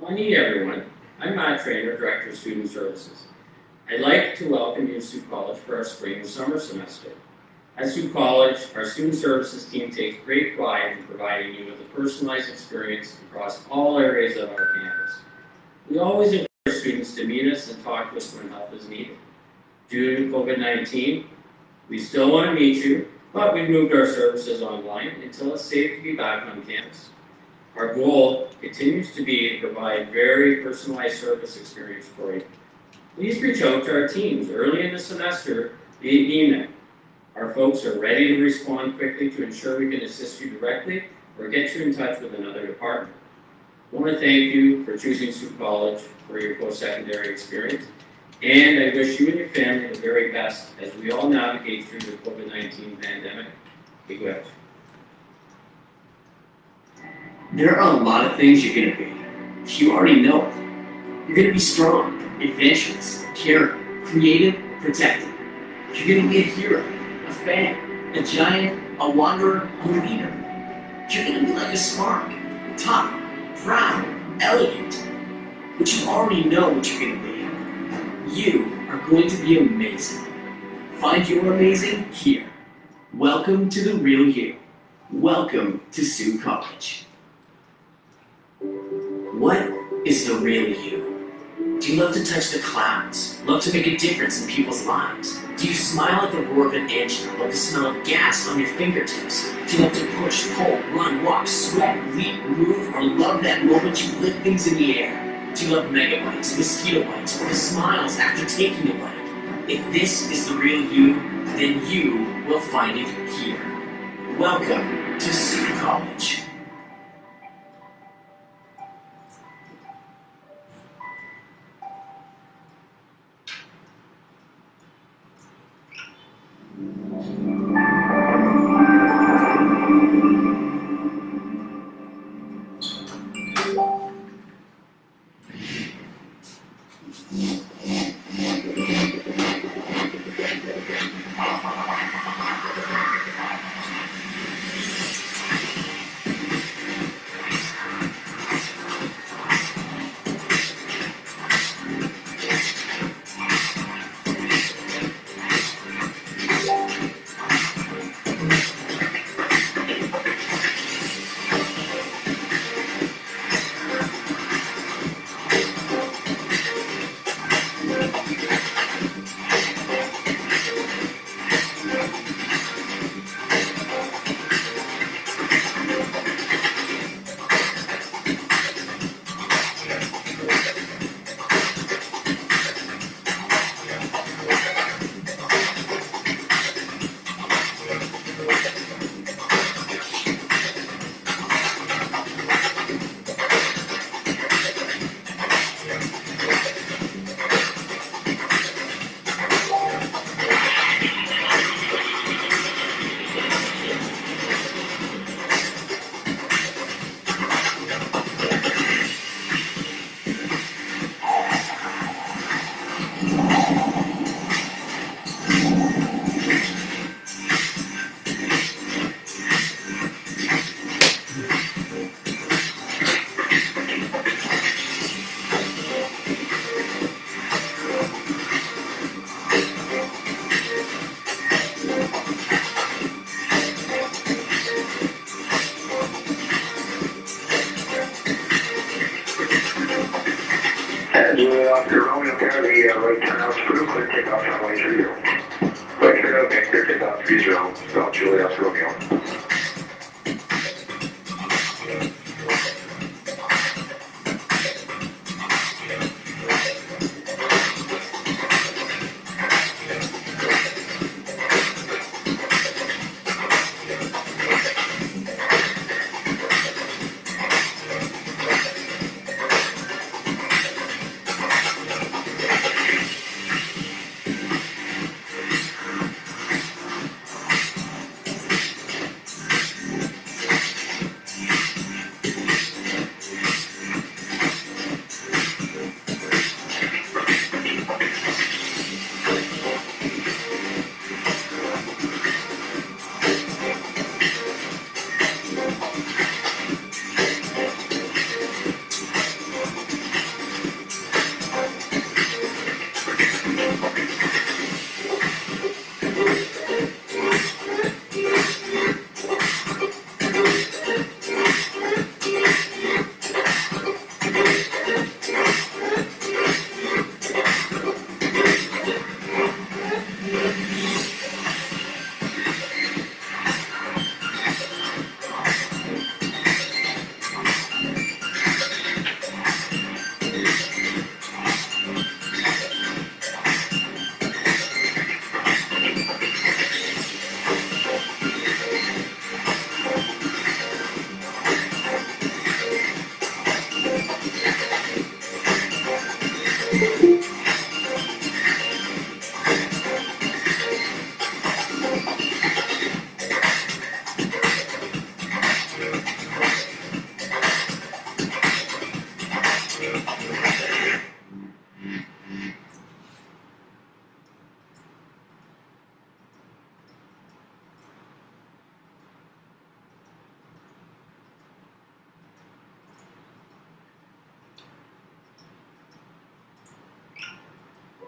Morning, everyone. I'm Matt Trainer, Director of Student Services. I'd like to welcome you to Soo College for our spring and summer semester. At Soo College, our Student Services team takes great pride in providing you with a personalized experience across all areas of our campus. We always encourage students to meet us and talk to us when help is needed. Due to COVID-19, we still want to meet you, but we've moved our services online until it's safe to be back on campus. Our goal continues to be to provide very personalized service experience for you. Please reach out to our teams early in the semester via email. Our folks are ready to respond quickly to ensure we can assist you directly or get you in touch with another department. I want to thank you for choosing Soo College for your post-secondary experience, and I wish you and your family the very best as we all navigate through the COVID-19 pandemic. Be good. There are a lot of things you're going to be. You already know it. You're going to be strong, adventurous, caring, creative, protective. You're going to be a hero, a fan, a giant, a wanderer, a leader. You're going to be like a spark, tough, proud, elegant. But you already know what you're going to be. You are going to be amazing. Find your amazing here. Welcome to the real you. Welcome to Soo College. What is the real you? Do you love to touch the clouds? Love to make a difference in people's lives? Do you smile at the roar of an engine? Love the smell of gas on your fingertips? Do you love to push, pull, run, walk, sweat, leap, move, or love that moment you lift things in the air? Do you love megabytes, mosquito bites, or the smiles after taking a bite? If this is the real you, then you will find it here. Welcome to Soo College.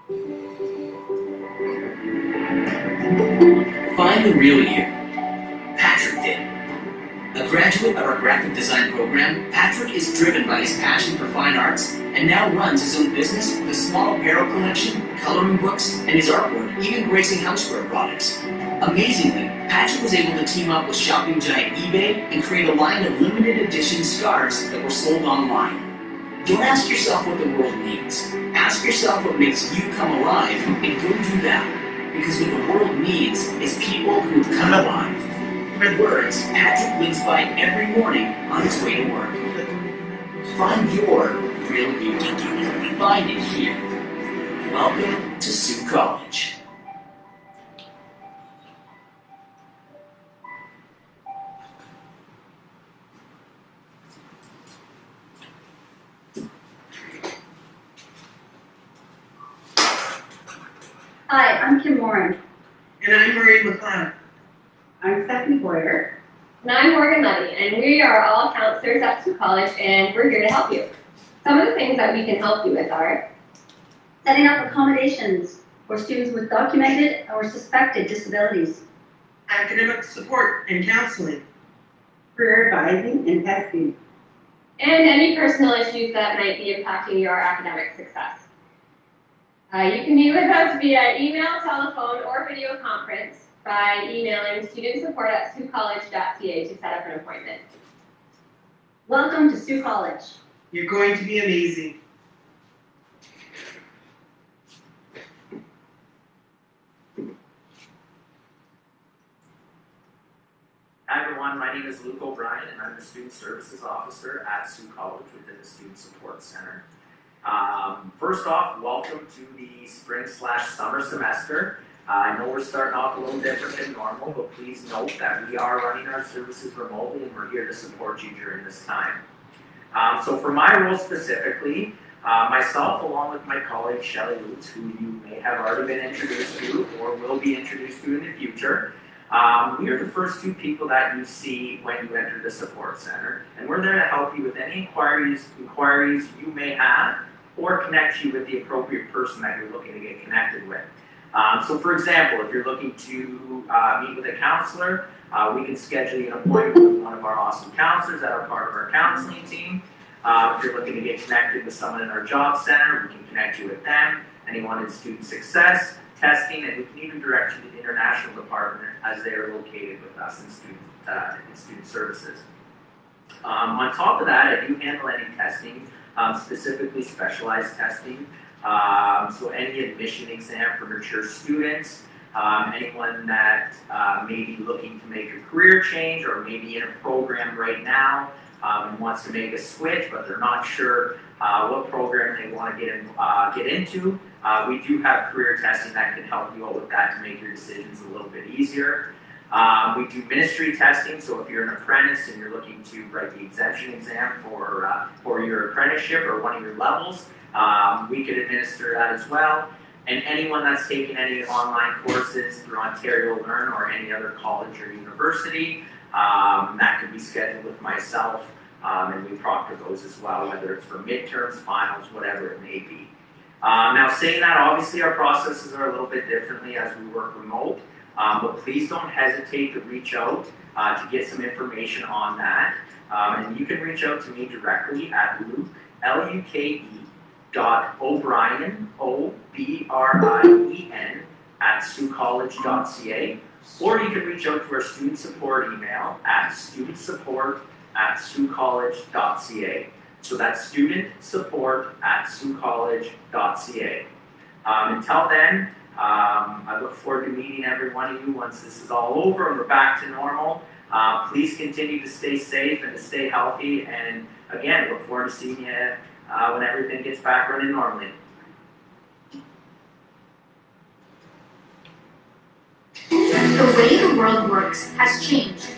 Find the real you. Patrick did. A graduate of our graphic design program, Patrick is driven by his passion for fine arts and now runs his own business with a small apparel collection, coloring books, and his artwork, even gracing houseware products. Amazingly, Patrick was able to team up with shopping giant eBay and create a line of limited edition scarves that were sold online. Don't ask yourself what the world needs. Ask yourself what makes you come alive and go do that. Because what the world needs is people who come alive. In words Patrick lives by every morning on his way to work. Find your real you. Find it here. Welcome to Soo College. Hi, I'm Kim Moran. And I'm Marie McLeod. I'm Stephanie Boyer. And I'm Morgan Luddy, and we are all counselors at Soo College, and we're here to help you. Some of the things that we can help you with are Setting up accommodations for students with documented or suspected disabilities. Academic support and counseling. Career advising and testing. and any personal issues that might be impacting your academic success. You can meet with us via email, telephone, or video conference by emailing studentsupport@soocollege.ca to set up an appointment. Welcome to Soo College. You're going to be amazing. Hi everyone, my name is Luke O'Brien and I'm the Student Services Officer at Soo College within the Student Support Center. First off, welcome to the spring/summer semester. I know we're starting off a little different than normal, but please note that we are running our services remotely and we're here to support you during this time. So for my role specifically, myself along with my colleague Shelly Liu, who you may have already been introduced to or will be introduced to in the future, we are the first two people that you see when you enter the support center, and we're there to help you with any inquiries you may have, or connect you with the appropriate person that you're looking to get connected with. So for example, if you're looking to meet with a counselor, we can schedule you an appointment with one of our awesome counselors that are part of our counseling team. If you're looking to get connected with someone in our job center, we can connect you with them. Anyone in student success, testing, and we can even direct you to the international department as they are located with us in student services. On top of that, I do handle any testing, specifically specialized testing. So any admission exam for mature students, anyone that may be looking to make a career change or maybe in a program right now and wants to make a switch, but they're not sure what program they want to get into. We do have career testing that can help you out with that to make your decisions a little bit easier. We do ministry testing, so if you're an apprentice and you're looking to write the exemption exam for your apprenticeship or one of your levels, we could administer that as well. And anyone that's taking any online courses through Ontario Learn or any other college or university, that could be scheduled with myself, and we proctor those as well, whether it's for midterms, finals, whatever it may be. Now saying that, obviously our processes are a little bit differently as we work remote, but please don't hesitate to reach out to get some information on that. And you can reach out to me directly at Luke, L-U-K-E.O'Brien, O-B-R-I-E-N, at SooCollege.ca, or you can reach out to our student support email at studentsupport@SooCollege.ca. So that's studentsupport@SooCollege.ca. Until then, I look forward to meeting every one of you once this is all over and we're back to normal. Please continue to stay safe and to stay healthy, and again, look forward to seeing you when everything gets back running normally. The way the world works has changed.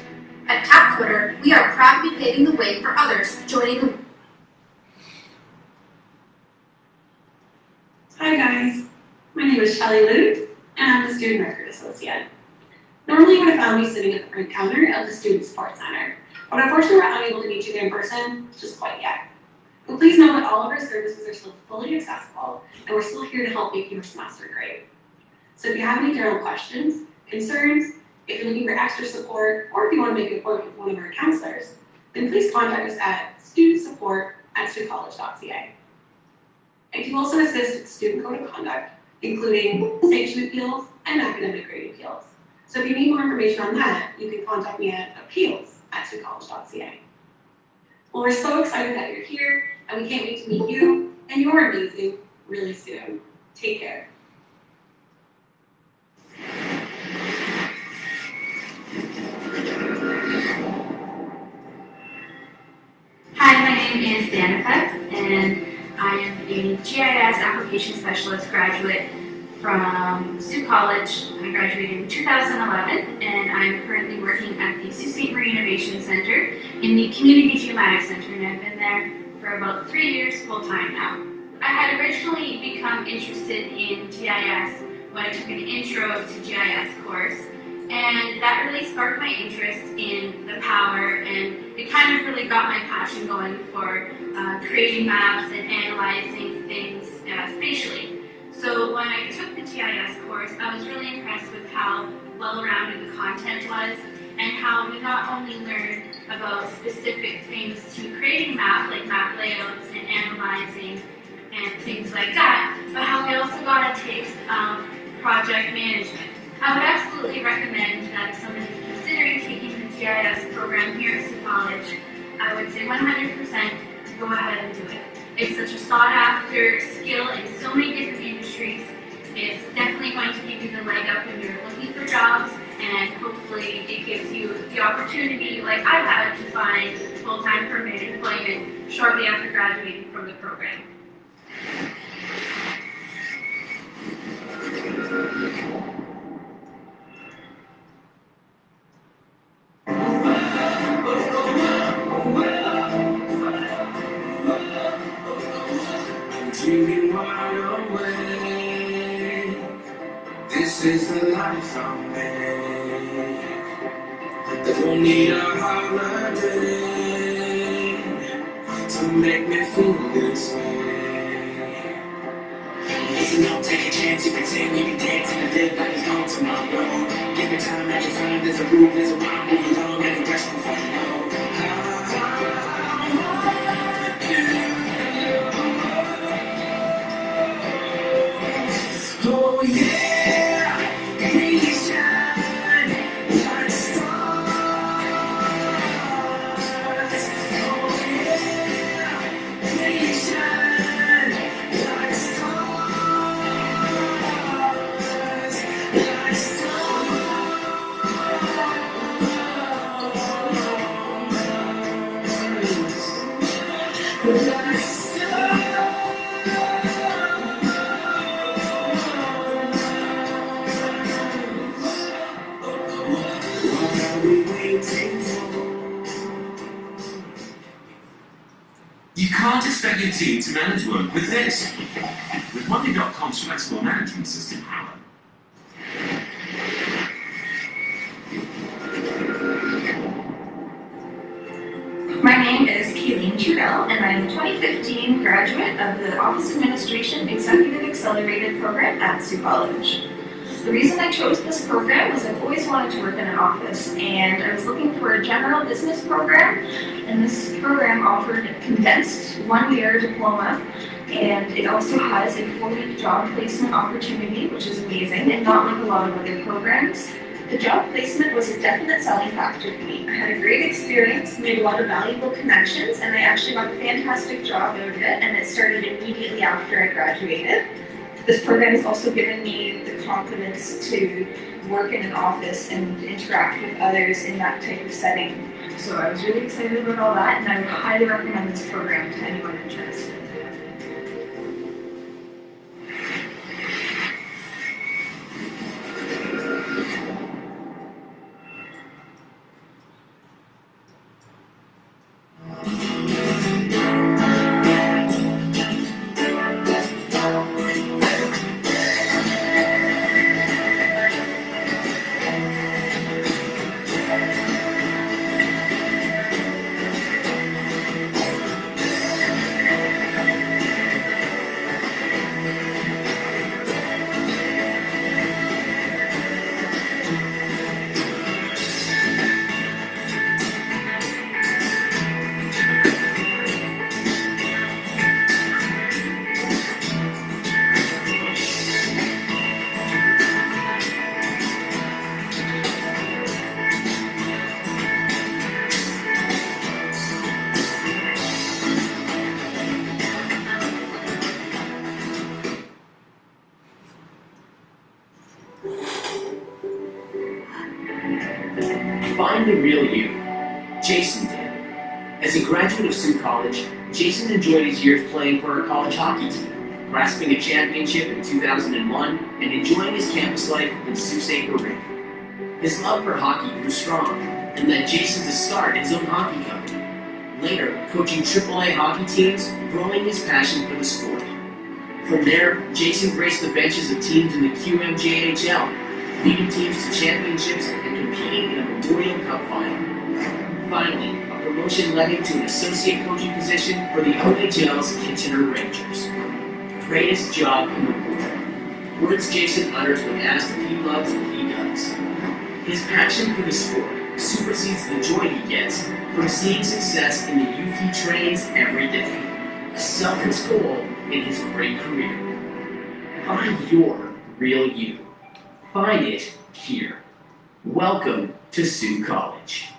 At CapCoder, we are proud to be paving the way for others joining the... Hi guys, my name is Shelly Liu, and I'm the Student Record Associate. Normally you would have found me sitting at the front counter of the Student Support Center, but unfortunately we're unable to meet you in person just quite yet. But please know that all of our services are still fully accessible, and we're still here to help make your semester great. So if you have any general questions, concerns, if you're looking for extra support, or if you want to make an appointment with one of our counselors, then please contact us at studentsupport@soocollege.ca. I do also assist with student code of conduct, including sanction appeals and academic grade appeals. So if you need more information on that, you can contact me at appeals@soocollege.ca. Well, we're so excited that you're here, and we can't wait to meet you and your amazing really soon. Take care. Hi, my name is Danica, and I am a GIS application specialist graduate from Soo College. I graduated in 2011, and I'm currently working at the Sault Ste. Marie Innovation Center in the Community Geomatics Center, and I've been there for about 3 years full-time now. I had originally become interested in GIS when I took an Intro to GIS course, and that really sparked my interest in the power, and it kind of really got my passion going for creating maps and analyzing things spatially. So when I took the GIS course, I was really impressed with how well-rounded the content was, and how we not only learned about specific things to creating a map, like map layouts and analyzing and things like that, but how we also got a taste of project management. I would absolutely recommend that if someone is considering taking the GIS program here at Soo College, I would say 100% go ahead and do it. It's such a sought-after skill in so many different industries. It's definitely going to give you the leg up when you're looking for jobs, and hopefully it gives you the opportunity, like I had, to find full-time permanent employment shortly after graduating from the program. Dreaming wide awake. This is the life I'm made. I don't need a holiday to make me feel this way. Listen up, take a chance, you can sing, you can dance, and live like it's no tomorrow. Give it time that you find, there's a groove, there's a rhyme, move along, and the rest will follow. Oh yeah, we shine like stars. Oh yeah, we shine like stars, like stars, like stars. You can't expect your team to manage work with this. With Monday.com's flexible management system, Power. My name is Kathleen, and I'm a 2015 graduate of the Office Administration Executive Accelerated Program at Soo College. The reason I chose this program was I've always wanted to work in an office, and I was looking for a general business program, and this program offered a condensed one-year diploma, and it also has a 4-week job placement opportunity, which is amazing, and not like a lot of other programs. The job placement was a definite selling factor for me. I had a great experience, made a lot of valuable connections, and I actually got a fantastic job out of it, and it started immediately after I graduated. This program has also given me the confidence to work in an office and interact with others in that type of setting. So I was really excited about all that, and I would highly recommend this program to anyone interested. Find the real you. Jason did. As a graduate of Soo College, Jason enjoyed his years playing for our college hockey team, grasping a championship in 2001 and enjoying his campus life in Sault College. His love for hockey grew strong and led Jason to start his own hockey company. Later, coaching AAA hockey teams, growing his passion for the sport. From there, Jason graced the benches of teams in the QMJHL, leading teams to championships and competing in a Memorial Cup final. Finally, a promotion led him to an associate coaching position for the OHL's Kitchener Rangers. Greatest job in the world. Words Jason utters when asked if he loves what he does. His passion for the sport supersedes the joy he gets from seeing success in the youth he trains every day. A selfless goal in his great career. Find your real you. Find it here. Welcome to Soo College.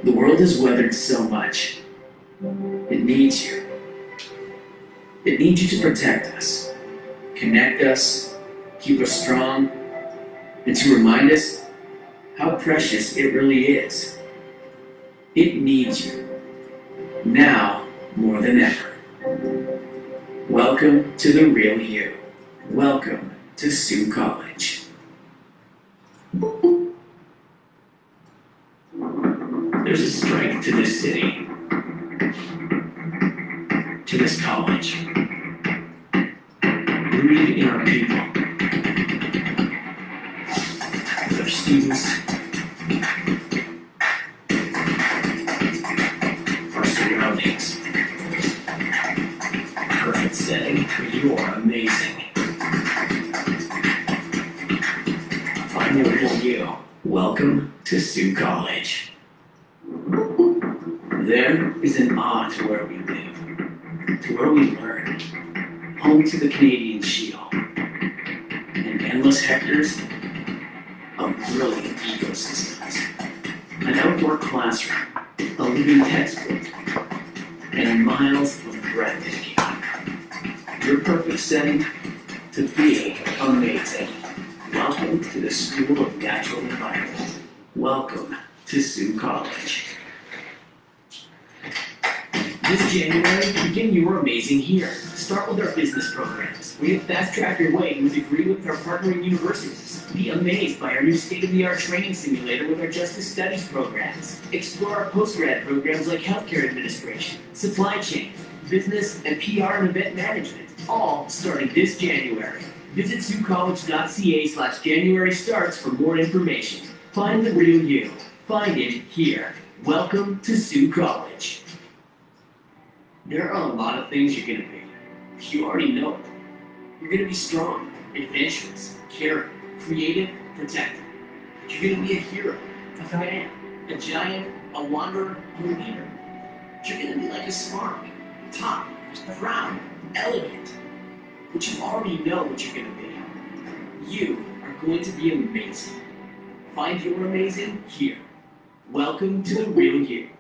The world has weathered so much. It needs you. It needs you to protect us, connect us, keep us strong, and to remind us how precious it really is. It needs you, now more than ever. Welcome to the real you. Welcome to Soo College. There's a strength to this city, to this college, rooted in our people, with our students, our surroundings. Perfect setting, you are amazing. Find the real you. Welcome to Soo College. There is an awe to where we live, to where we learn, home to the Canadian Shield, and endless hectares of brilliant ecosystems, an outdoor classroom, a living textbook, and miles of breathtaking. Your perfect setting to be amazing. Welcome to the School of Natural Environment. Welcome to Soo College. This January, begin your amazing here. Start with our business programs. We have fast-tracked your way to a degree with our partnering universities. Be amazed by our new state-of-the-art training simulator with our Justice Studies programs. Explore our post-grad programs like Healthcare Administration, Supply Chain, Business and PR and Event Management, all starting this January. Visit SooCollege.ca/January starts for more information. Find the real you. Find it here. Welcome to Soo College. There are a lot of things you're going to be. You already know it. You're going to be strong, adventurous, caring, creative, protective. You're going to be a hero, a fan, a giant, a wanderer, a leader. You're going to be like a spark, tough, proud, elegant. But you already know what you're going to be. You are going to be amazing. Find your amazing here. Welcome to the real you.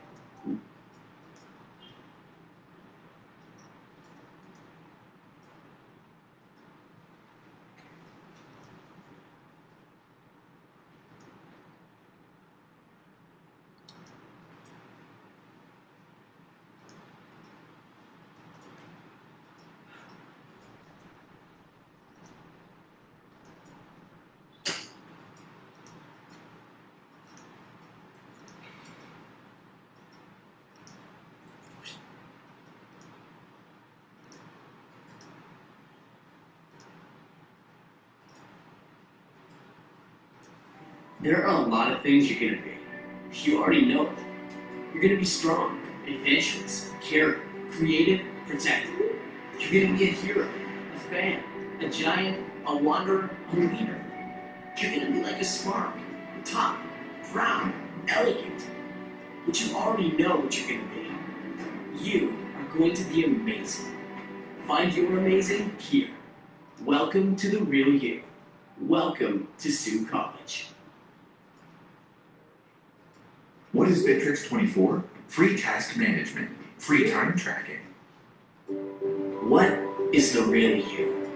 There are a lot of things you're gonna be. You already know it. You're gonna be strong, adventurous, caring, creative, protected. You're gonna be a hero, a fan, a giant, a wanderer, a leader. You're gonna be like a spark, tough, proud, elegant. But you already know what you're gonna be. You are going to be amazing. Find your amazing here. Welcome to the real you. Welcome to Soo College. What is Bitrix 24? Free task management, free time tracking. What is the real you?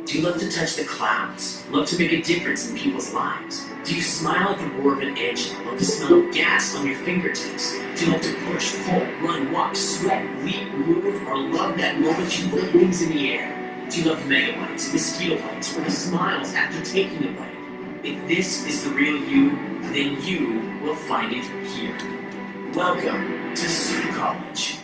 Do you love to touch the clouds? Love to make a difference in people's lives? Do you smile at the roar of an engine? Love the smell of gas on your fingertips? Do you love to push, pull, run, walk, sweat, leap, move, or love that moment you put wings in the air? Do you love megabytes, mosquito bites, or the smiles after taking a bite? If this is the real you, then you will find it here. Welcome to Soo College.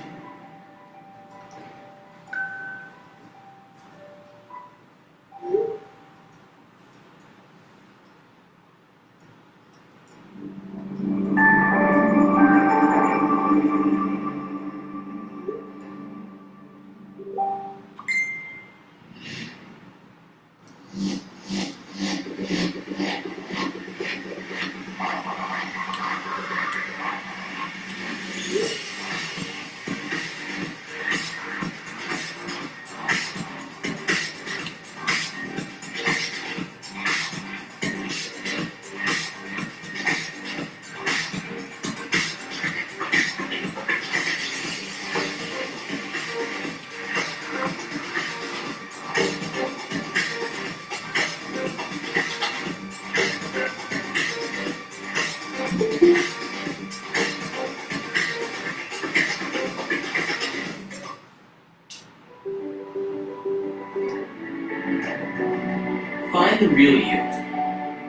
Find the real you.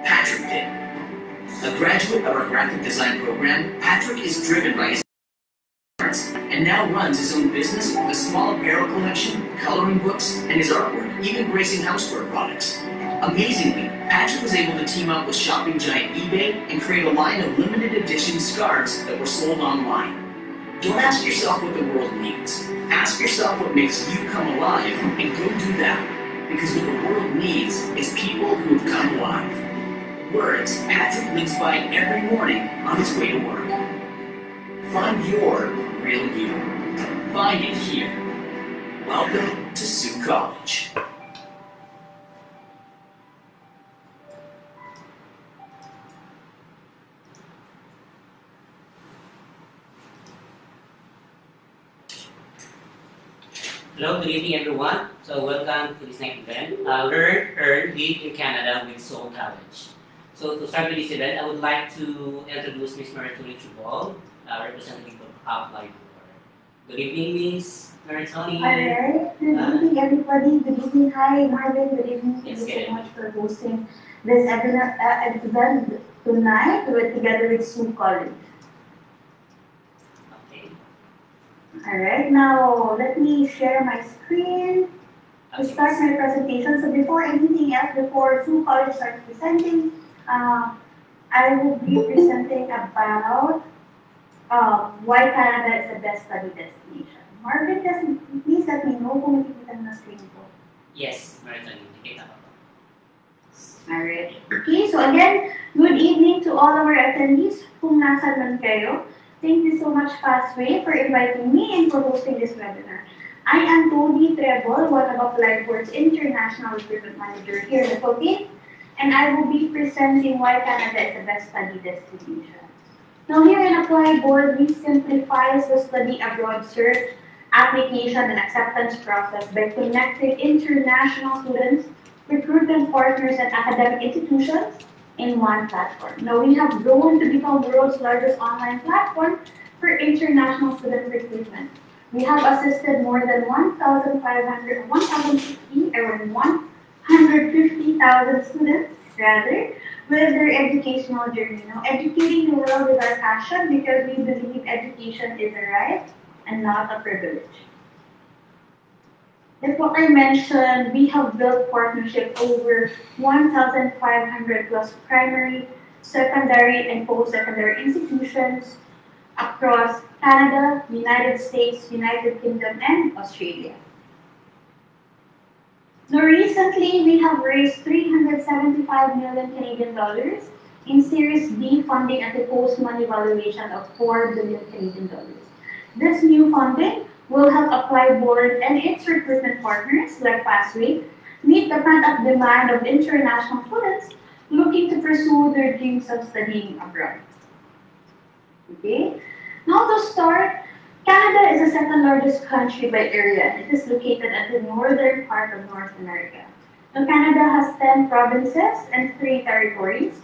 Patrick Pitt. A graduate of our graphic design program, Patrick is driven by his arts and now runs his own business with a small apparel collection, coloring books, and his artwork, even gracing houseware products. Amazingly, Patrick was able to team up with shopping giant eBay and create a line of limited edition scarves that were sold online. Don't ask yourself what the world needs. Ask yourself what makes you come alive and go do that. Because what the world needs is people who have come alive. Words Patrick lives by every morning on his way to work. Find your real you. Find it here. Welcome to Soo College. Hello, good evening everyone. So welcome to this next event, Learn, Earn, Live in Canada with Sault College. So to start with this event, I would like to introduce Ms. Maritoni Trubol, representative of ApplyBoard. Good evening, Ms. Maritoni. Alright, good evening everybody. Good evening, hi Marvin. Good evening. Thank you so much for hosting this event tonight together with Soo College. Alright, now let me share my screen to start my presentation. So before anything else, before Soo College starts presenting, I will be presenting about why Canada is the best study destination. Marvin, please let me know kung nakikita na screen ko. Yes, Maritoni, nakikita ko. Alright. Okay, so again, good evening to all our attendees kung nasan man kayo. Thank you so much, FastWay, for inviting me and for hosting this webinar. I am Trevor, one of ApplyBoard's International Recruitment Manager here in the Philippines, and I will be presenting why Canada is the best study destination. Now here in ApplyBoard, we simplify the study abroad search, application, and acceptance process by connecting international students, recruitment partners, and academic institutions in one platform. Now we have grown to become the world's largest online platform for international student recruitment. We have assisted more than 150,000 students with their educational journey. Now educating the world is our passion because we believe education is a right and not a privilege. Like what I mentioned, we have built partnership over 1,500 plus primary, secondary and post-secondary institutions across Canada, United States, United Kingdom, and Australia. Now, recently, we have raised 375 million Canadian dollars in Series B funding at the post-money valuation of 4 billion Canadian dollars. This new funding will help ApplyBoard and its recruitment partners, like FastWay, meet the pent-up demand of international students looking to pursue their dreams of studying abroad. Okay, now to start, Canada is the second largest country by area. It is located at the northern part of North America. Now, Canada has 10 provinces and 3 territories.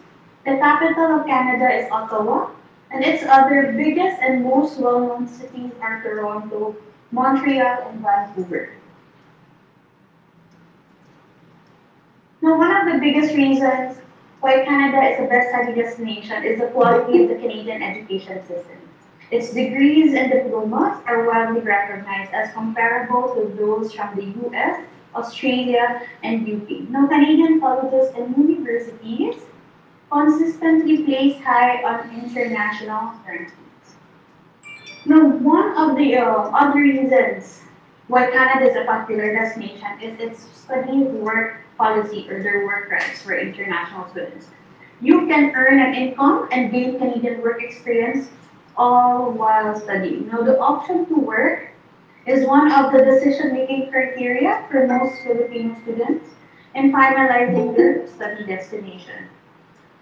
The capital of Canada is Ottawa, and its other biggest and most well-known cities are Toronto, Montreal, and Vancouver. Now, one of the biggest reasons why Canada is the best study destination is the quality of the Canadian education system. Its degrees and diplomas are widely recognized as comparable to those from the US, Australia, and UK. Now, Canadian colleges and universities consistently place high on international rankings. Now, one of the other reasons why Canada is a popular destination is its study work policy, or their work rights for international students. You can earn an income and gain Canadian work experience all while studying. Now, the option to work is one of the decision-making criteria for most Filipino students in finalizing their study destination.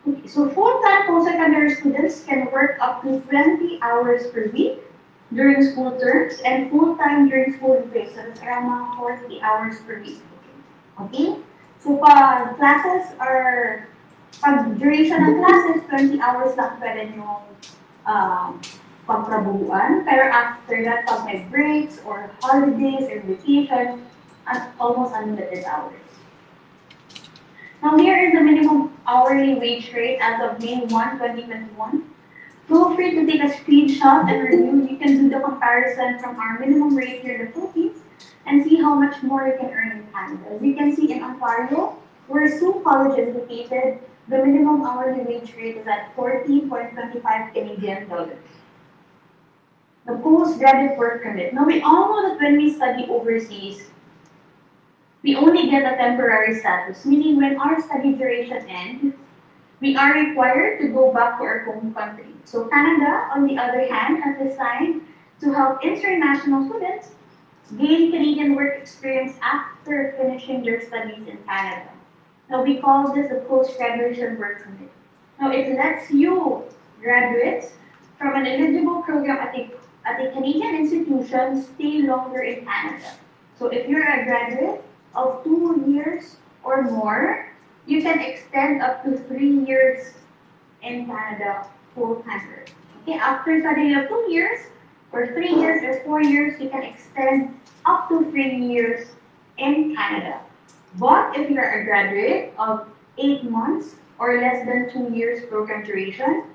Okay, so full-time post-secondary students can work up to 20 hours per week during school terms and full-time during school breaks. So that's around 40 hours per week. Okay? So pag duration ng classes, 20 hours lang pwede nyo pagtrabuhan. Pero after that, pag may breaks or holidays or vacation, almost unlimited hours. Now, here is the minimum hourly wage rate as of May 1, 2021. Feel free to take a screenshot and review. You can do the comparison from our minimum rate here in the Philippines and see how much more you can earn in Canada. As you can see in Ontario, where Soo College is located, the minimum hourly wage rate is at 40.25 Canadian dollars. The postgraduate work permit. Now, we all know that when we study overseas, we only get a temporary status, meaning when our study duration ends, we are required to go back to our home country. So Canada, on the other hand, has designed to help international students gain Canadian work experience after finishing their studies in Canada. Now, we call this a post-graduation work permit. Now, it lets you graduates from an eligible program at a Canadian institution stay longer in Canada. So if you're a graduate of 2 years or more, you can extend up to 3 years in Canada full-time. Okay, after studying of 2 years, or 3 years or 4 years, you can extend up to 3 years in Canada. But if you're a graduate of 8 months or less than 2 years program duration,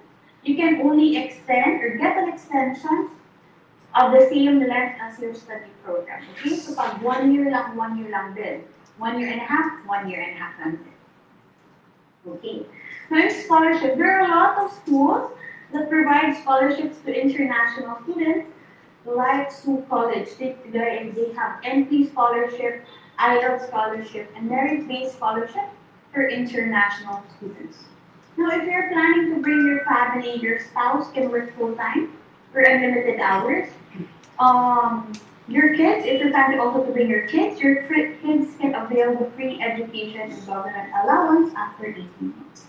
you can only extend or get an extension of the same length as your study program. Okay, so pag 1 year lang din. 1 year and a half, 1 year and a half lang din. Okay, now in scholarship, there are a lot of schools that provide scholarships to international students, like Soo College. They have entry scholarship, IELTS scholarship, and merit-based scholarship for international students. Now, if you're planning to bring your family, your spouse can work full-time for unlimited hours. Your kids, if you plan also to bring your kids can avail the free education and government allowance after 18 months.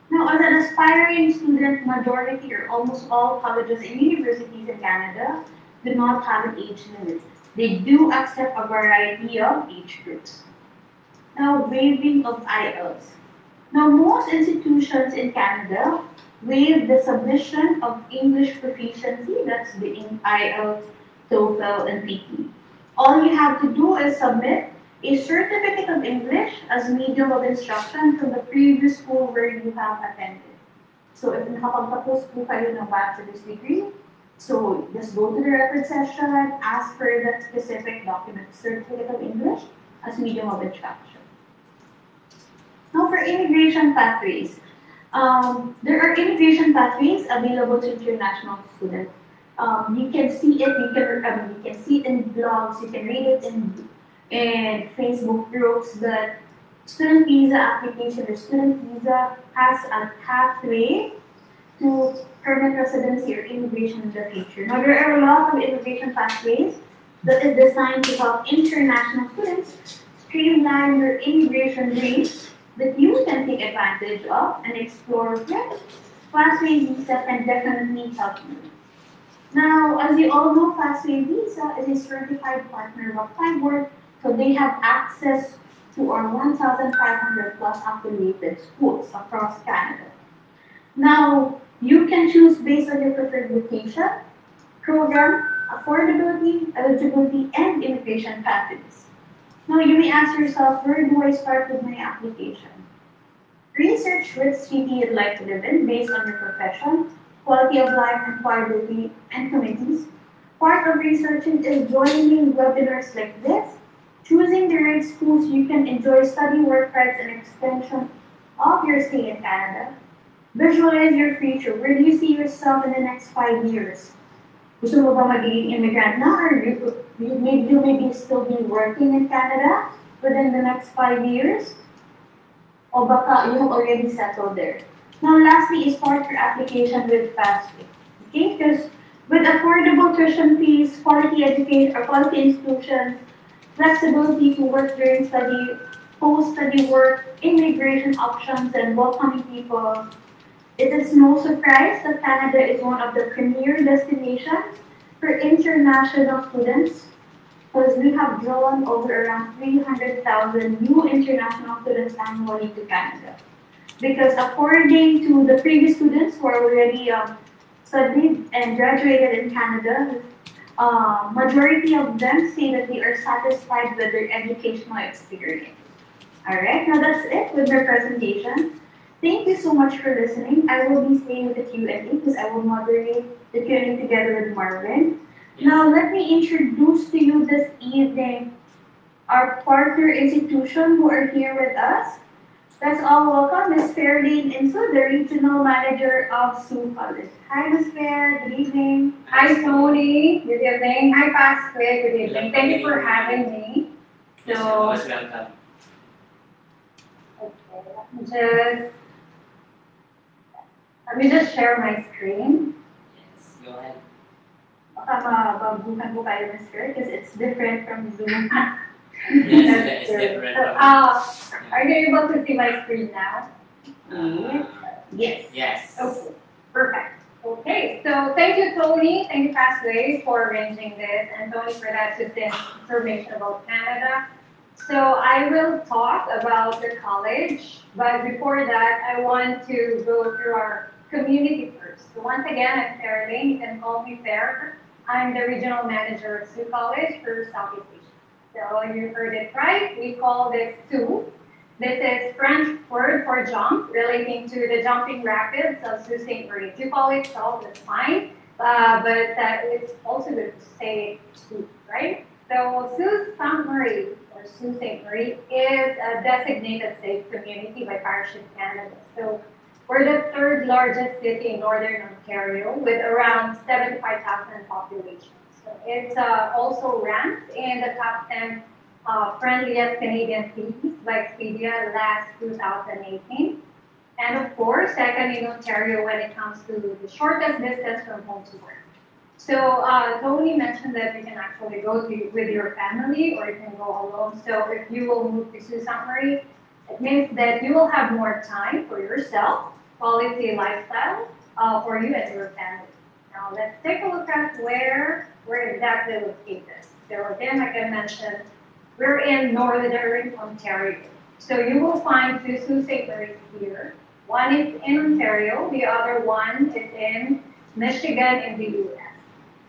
Now, as an aspiring student, majority or almost all colleges and universities in Canada do not have an age limit. They do accept a variety of age groups. Now, waiving of IELTS. Now, most institutions in Canada waive the submission of English proficiency, that's the IELTS, TOEFL, and PT. All you have to do is submit a certificate of English as medium of instruction from the previous school where you have attended. So if nakapagtapos po kayo ng bachelor's degree, so just go to the record session, ask for that specific document, certificate of English as medium of instruction. Now for immigration pathways, There are immigration pathways available to international students. You can see it. You can see it in blogs. You can read it in Facebook groups that student visa application or student visa has a pathway to permanent residency or immigration in the future. Now, there are a lot of immigration pathways that is designed to help international students streamline their immigration dreams that you can take advantage of and explore with. FastWay Visa can definitely help you. Now, as you all know, FastWay Visa is a certified partner of ApplyBoard, so they have access to our 1,500 plus affiliated schools across Canada. Now, you can choose based on your preferred location, program, affordability, eligibility, and immigration pathways. Now, you may ask yourself, where do I start with my application? Research which city you'd like to live in based on your profession, quality of life, employability, and committees. Part of researching is joining webinars like this, choosing the right schools you can enjoy study work rights and extension of your stay in Canada. Visualize your future. Where do you see yourself in the next 5 years? Gusto mo ba magiging immigrant na, or you maybe still be working in Canada within the next 5 years? O baka you have already settled there. Now, lastly, is start your application with FastWay. Okay, because with affordable tuition fees, quality education or quality institutions, flexibility to work during study, post-study work, immigration options, and welcoming people, it is no surprise that Canada is one of the premier destinations for international students, because we have drawn over around 300,000 new international students annually to Canada. Because according to the previous students who are already studied and graduated in Canada, majority of them say that they are satisfied with their educational experience. Alright, now that's it with my presentation. Thank you so much for listening. I will be staying with the Q&A because I will moderate the Q&A together with Marvin. Now, let me introduce to you this evening our partner institution who are here with us. Let's all welcome Ms. Fairlane Inso, the Regional Manager of Soo College. Hi, Ms. Fair. Good evening. Hi, Tony. Good evening. Hi, FastWay. Good evening. Thank you for having me. Yes, you're most welcome. Okay, let me just share my screen. Yes, go ahead. Baka mababukan po kayo, Ms. Fair, because it's different from Zoom. Yes, it's different. Are you able to see my screen now? Yes. Yes. Okay, perfect. Okay, so thank you, Tony. Thank you, FastWay, for arranging this, and Tony for that succinct information about Canada. So I will talk about the college, but before that, I want to go through our community first. So once again, I'm Fairlane. You can call me Fair. I'm the regional manager of Soo College for Southeast Asia. So you heard it right. We call this Soo. This is French word for jump, relating to the jumping rapids of Sault Ste. Marie. If you call it Sault, that's fine. But it's also good to say Soo, right? So Sault Ste. Marie, or Sault Ste. Marie, is a designated safe community by Parachute Canada. So we're the third largest city in Northern Ontario with around 75,000 population. So it's also ranked in the top 10 friendliest Canadian cities by Expedia last 2018. And of course, second in Ontario when it comes to the shortest distance from home to work. So Tony mentioned that you can actually go with your family or you can go alone. So if you will move to Sault Ste. Marie, it means that you will have more time for yourself, quality lifestyle for you and your family. Now let's take a look at where we're exactly located. So again, like I mentioned, we're in Northern Ontario. So you will find two Sault Ste. Maries here. One is in Ontario, the other one is in Michigan in the US.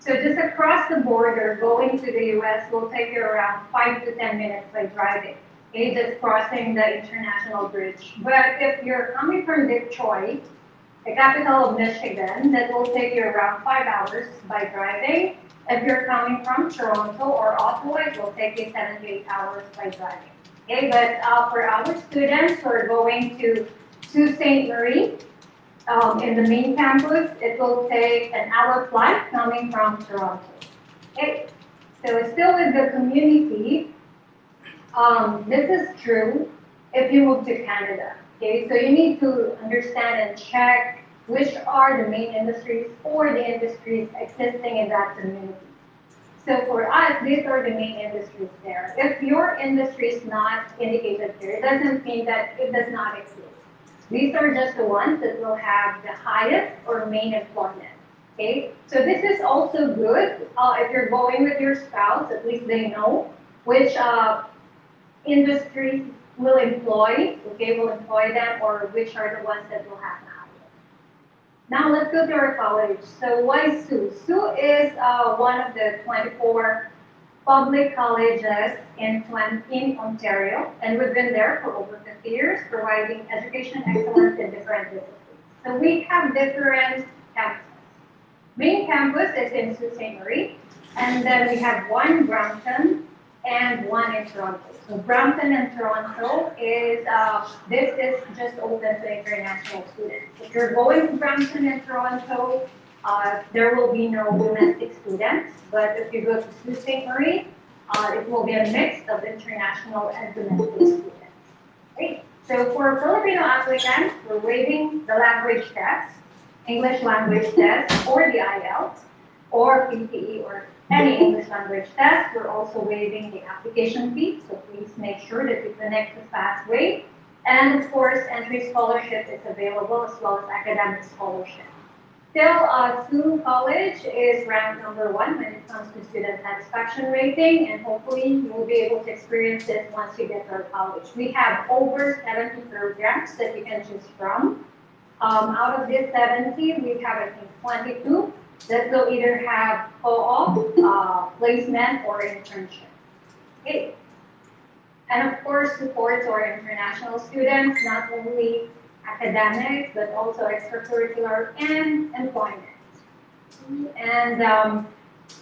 So just across the border, going to the US will take you around 5 to 10 minutes by driving. Okay, just crossing the international bridge. But if you're coming from Detroit, the capital of Michigan, that will take you around 5 hours by driving. If you're coming from Toronto or Ottawa, it will take you 7 to 8 hours by driving. Okay, but for our students who are going to Sault Marie. In the main campus, it will take an hour flight coming from Toronto. Okay, so still with the community, this is true if you move to Canada. Okay, so you need to understand and check which are the main industries or the industries existing in that community. So for us, these are the main industries there. If your industry is not indicated here, it doesn't mean that it does not exist. These are just the ones that will have the highest or main employment. Okay, so this is also good if you're going with your spouse. At least they know which industries will employ. Okay, will employ them, or which are the ones that will have the highest. Now let's go to our college. So why Soo? Soo is one of the 24 public colleges in Ontario, and we've been there for over 50 years, providing education excellence in different disciplines. So we have different campuses. Main campus is in Sault Ste. Marie, and then we have one in Brampton and one in Toronto. So Brampton and Toronto is, this is just open to international students. If you're going to Brampton and Toronto, there will be no domestic students, but if you go to Sault Ste. Marie, it will be a mix of international and domestic students. Great. So for Filipino applicants, we're waiving the language test, English language test, or the IELTS, or PTE, or any English language test. We're also waiving the application fee, so please make sure that you connect to FastWay. And of course, entry scholarship is available, as well as academic scholarship. Still, Soo College is ranked #1 when it comes to student satisfaction rating, and hopefully you will be able to experience this once you get to our college. We have over 70 programs that you can choose from. Out of these 70, we have, I think, 22 that will either have co-op, placement, or internship. Okay. And of course, support to our international students, not only academic, but also extracurricular and employment. And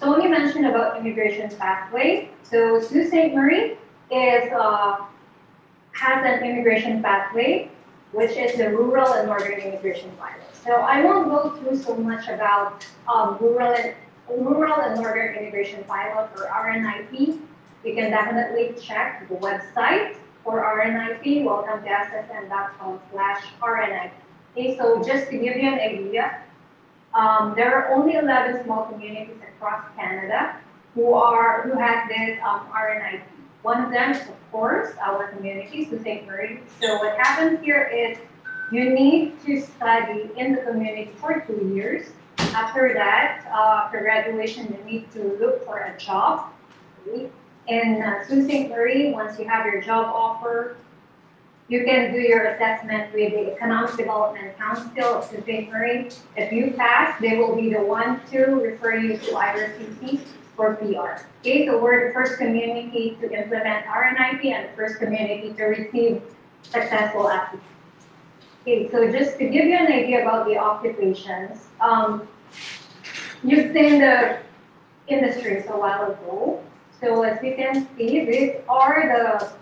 Tony mentioned about immigration pathway. So Sault Ste. Marie is, has an immigration pathway, which is the rural and northern immigration pilot. So I won't go through so much about rural and northern immigration pilot, or RNIP. You can definitely check the website for RNIP. Welcome to ssn.com/RNIP. Okay, so just to give you an idea, there are only 11 small communities across Canada who have this RNIP. One of them is, of course, our community, Sault Ste. Marie. So what happens here is you need to study in the community for 2 years. After that, after graduation, you need to look for a job. In Sault Ste. Marie, once you have your job offer, you can do your assessment with the Economic Development Council of Sault Ste. Marie. If you pass, they will be the one to refer you to IRCC for PR. Okay, so we're the first community to implement RNIP and the first community to receive successful applicants. Okay, so just to give you an idea about the occupations, you've seen the industries a while ago. So as you can see, these are the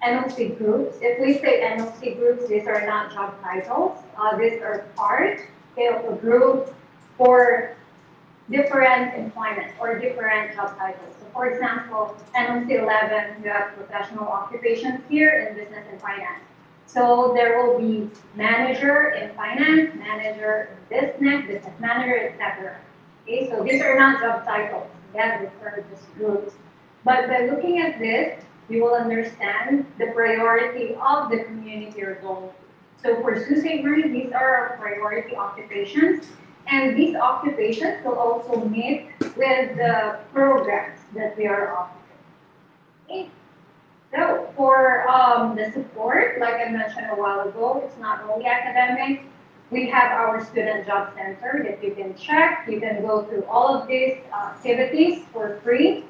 NOC groups. If we say NOC groups, these are not job titles. These are part of a group for different employment or different job titles. So for example, NOC 11, you have professional occupations here in business and finance. So there will be manager in finance, manager in business, business manager, etc. Okay, so these are not job titles. Again, these are just groups. But by looking at this, you will understand the priority of the community you're going to. So for Sault Ste. Marie, these are our priority occupations. And these occupations will also meet with the programs that we are offering. Okay. So for the support, like I mentioned a while ago, it's not only academic. We have our student job center that you can check. You can go through all of these activities for free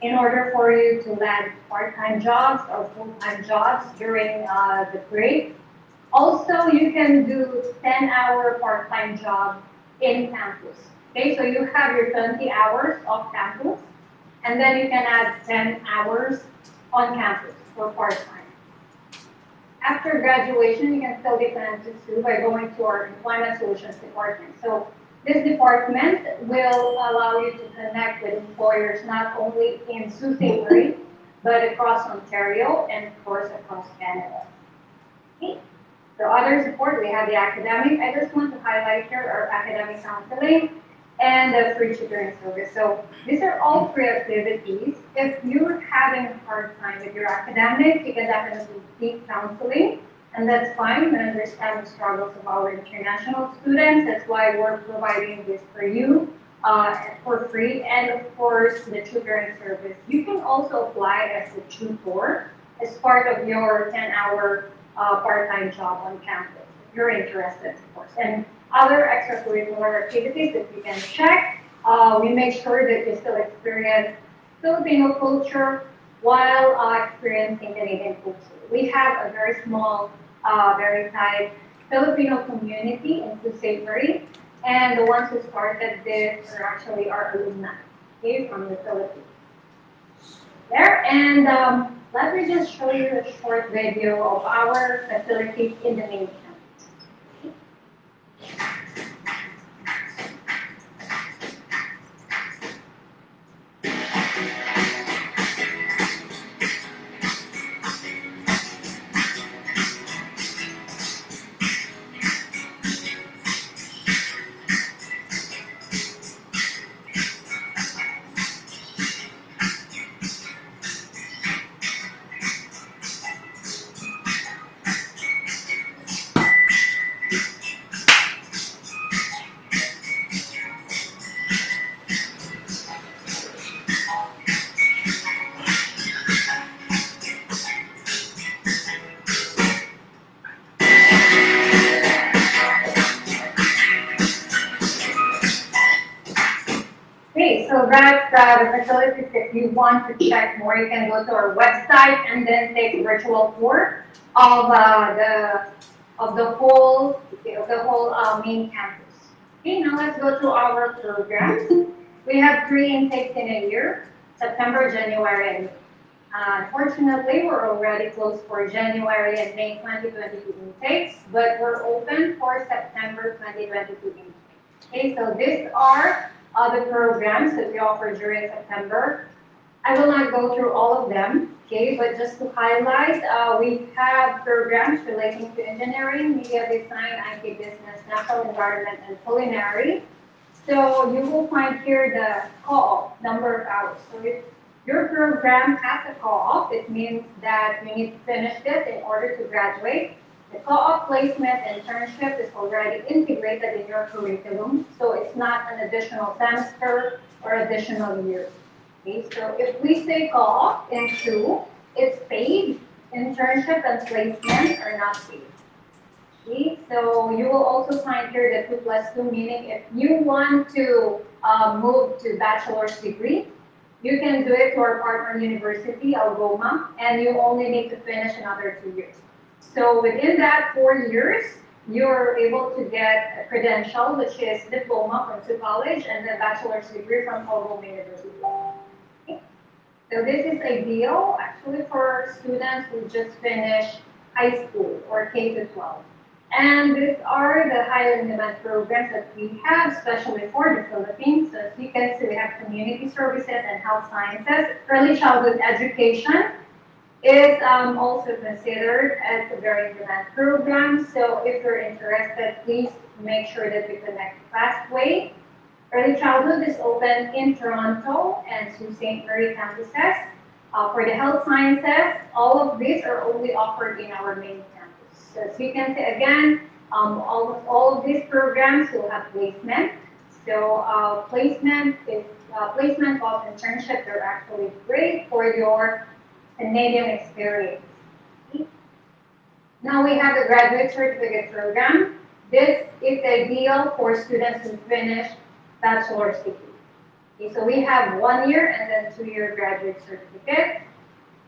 in order for you to land part-time jobs or full-time jobs during the break. Also, you can do 10-hour part-time job in campus. Okay, so you have your 20 hours off campus, and then you can add 10 hours on campus for part-time. after graduation, you can still be connected to by going to our Employment Solutions department. So this department will allow you to connect with employers not only in Sault Ste. But across Ontario and of course across Canada. Okay. So other support, we have the academic. I just want to highlight here our academic counseling and the free tutoring service. So these are all free activities. If you're having a hard time with your academics, you can definitely seek counseling, and that's fine. We understand the struggles of our international students. That's why we're providing this for you for free, and of course the tutoring service. You can also apply as a tutor as part of your 10-hour part-time job on campus, if you're interested, of course. And other extracurricular activities that you can check. We make sure that you still experience Filipino culture while experiencing Canadian culture. We have a very small, very tight Filipino community in Sault Ste. Marie, and the ones who started this are actually our alumni, okay, from the Philippines. There, and let me just show you a short video of our facilities in the main campus. So that's the facilities. If you want to check more, you can go to our website and then take a virtual tour of the whole main campus. Okay, now let's go to our programs. We have 3 intakes in a year: September, January, and May. Unfortunately, we're already closed for January and May 2022 intakes, but we're open for September 2022 intakes. Okay, so these are the programs that we offer during September. I will not go through all of them, okay, but just to highlight, we have programs relating to engineering, media design, IT business, natural environment, and culinary. So you will find here the co-op number of hours. So if your program has a co-op, it means that you need to finish this in order to graduate. The co-op placement internship is already integrated in your curriculum, so it's not an additional semester or additional year. Okay, so if we say co-op in Soo, it's paid. Internship and placement are not paid. Okay, so you will also find here the 2+2, meaning if you want to move to bachelor's degree, you can do it to our partner university, Algoma, and you only need to finish another 2 years. So within that 4 years, you're able to get a credential, which is diploma from Soo College and a bachelor's degree from Algoma University. Okay. So this is ideal actually for students who just finished high school or K-12. And these are the highly in-demand programs that we have, especially for the Philippines. So as you can see, we have community services and health sciences. Early childhood education is also considered as a very in-demand program. So if you're interested, please make sure that you connect FastWay. Early childhood is open in Toronto and Sault Ste. Marie campuses. For the health sciences, all of these are only offered in our main campus. So as you can see again, almost all of these programs will have placement. So placement of internship, they're actually great for your Canadian experience. Okay. Now we have the graduate certificate program. This is ideal for students who finish bachelor's degree. Okay, so we have 1 year and then 2-year graduate certificates.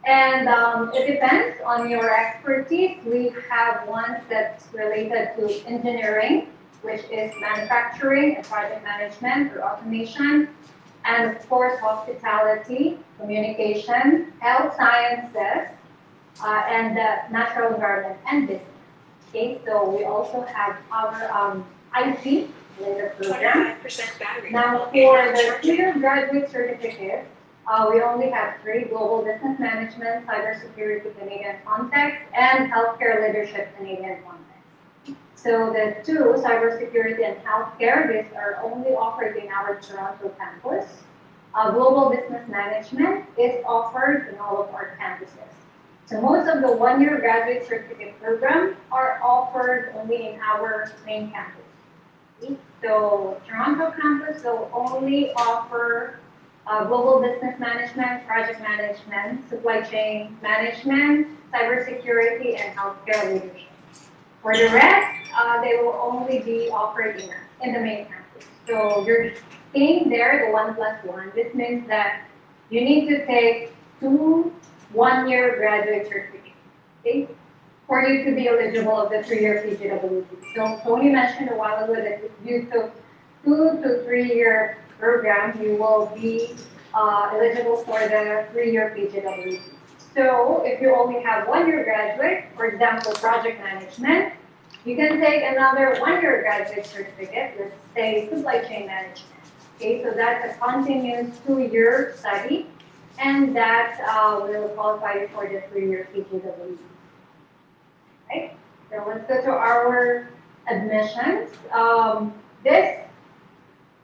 And it depends on your expertise. We have ones that's related to engineering, which is manufacturing and project management or automation. And of course, hospitality, communication, health sciences, and the natural environment and business. Okay, so we also have our IT related program. 25% battery. Now for the 2-year graduate certificate, we only have 3: Global Business Management, Cybersecurity Canadian Context, and Healthcare Leadership Canadian Context. So the 2, Cybersecurity and Healthcare, these are only offered in our Toronto campus. Global Business Management is offered in all of our campuses. So most of the 1-year graduate certificate programs are offered only in our main campus. Okay? So Toronto campus will only offer Global Business Management, Project Management, Supply Chain Management, Cybersecurity, and Healthcare Leadership. For the rest, they will only be offered in the main campus. So you're seeing there the 1+1. This means that you need to take 2 1-year graduate certificates, okay, for you to be eligible of the 3-year PGWP. So Tony mentioned a while ago that if you took 2 to 3-year program, you will be eligible for the 3-year PGWP. So if you only have 1-year graduate, for example, project management, you can take another 1-year graduate certificate, let's say supply chain management. Okay, so that's a continuous 2-year study, and that will qualify you for the 3-year PGWP. Right? So let's go to our admissions.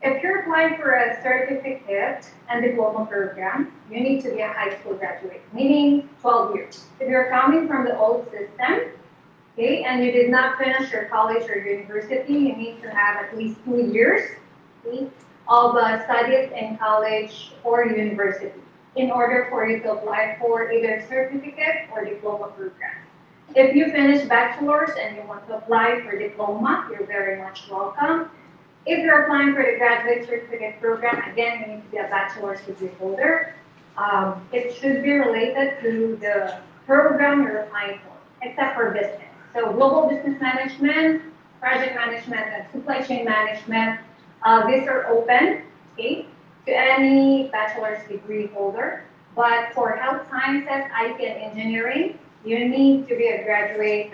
If you're applying for a certificate and diploma program, you need to be a high school graduate, meaning 12 years. If you're coming from the old system, okay, and you did not finish your college or university, you need to have at least 2 years, okay, of studies in college or university in order for you to apply for either certificate or diploma program. If you finish bachelor's and you want to apply for diploma, you're very much welcome. If you're applying for the graduate certificate program, again, you need to be a bachelor's degree holder. It should be related to the program you're applying for, except for business. So global business management, project management, and supply chain management, these are open, okay, to any bachelor's degree holder. But for health sciences, IT, and engineering, you need to be a graduate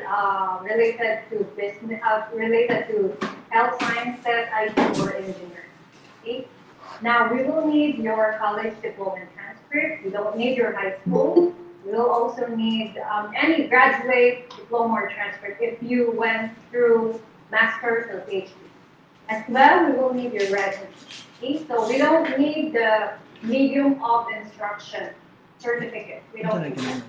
related to business, related to health sciences, IT, or engineering. Okay? Now, we will need your college diploma and transcript. We don't need your high school. We will also need any graduate diploma or transcript if you went through master's or PhD. As well, we will need your resume. Okay? So we don't need the medium of instruction certificate. We don't need that.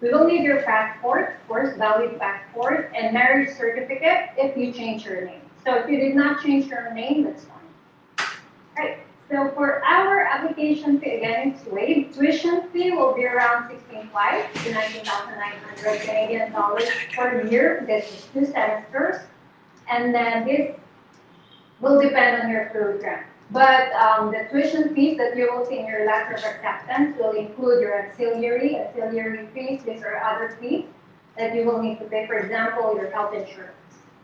We will need your passport, of course, valid passport, and marriage certificate if you change your name. So if you did not change your name, that's fine. Right. So for our application fee, again, it's waived. Tuition fee will be around $16,500 to $19,900 Canadian dollars per year. This is 2 semesters. And then this will depend on your program. But the tuition fees that you will see in your letter of acceptance will include your auxiliary fees. These are other fees that you will need to pay. For example, your health insurance.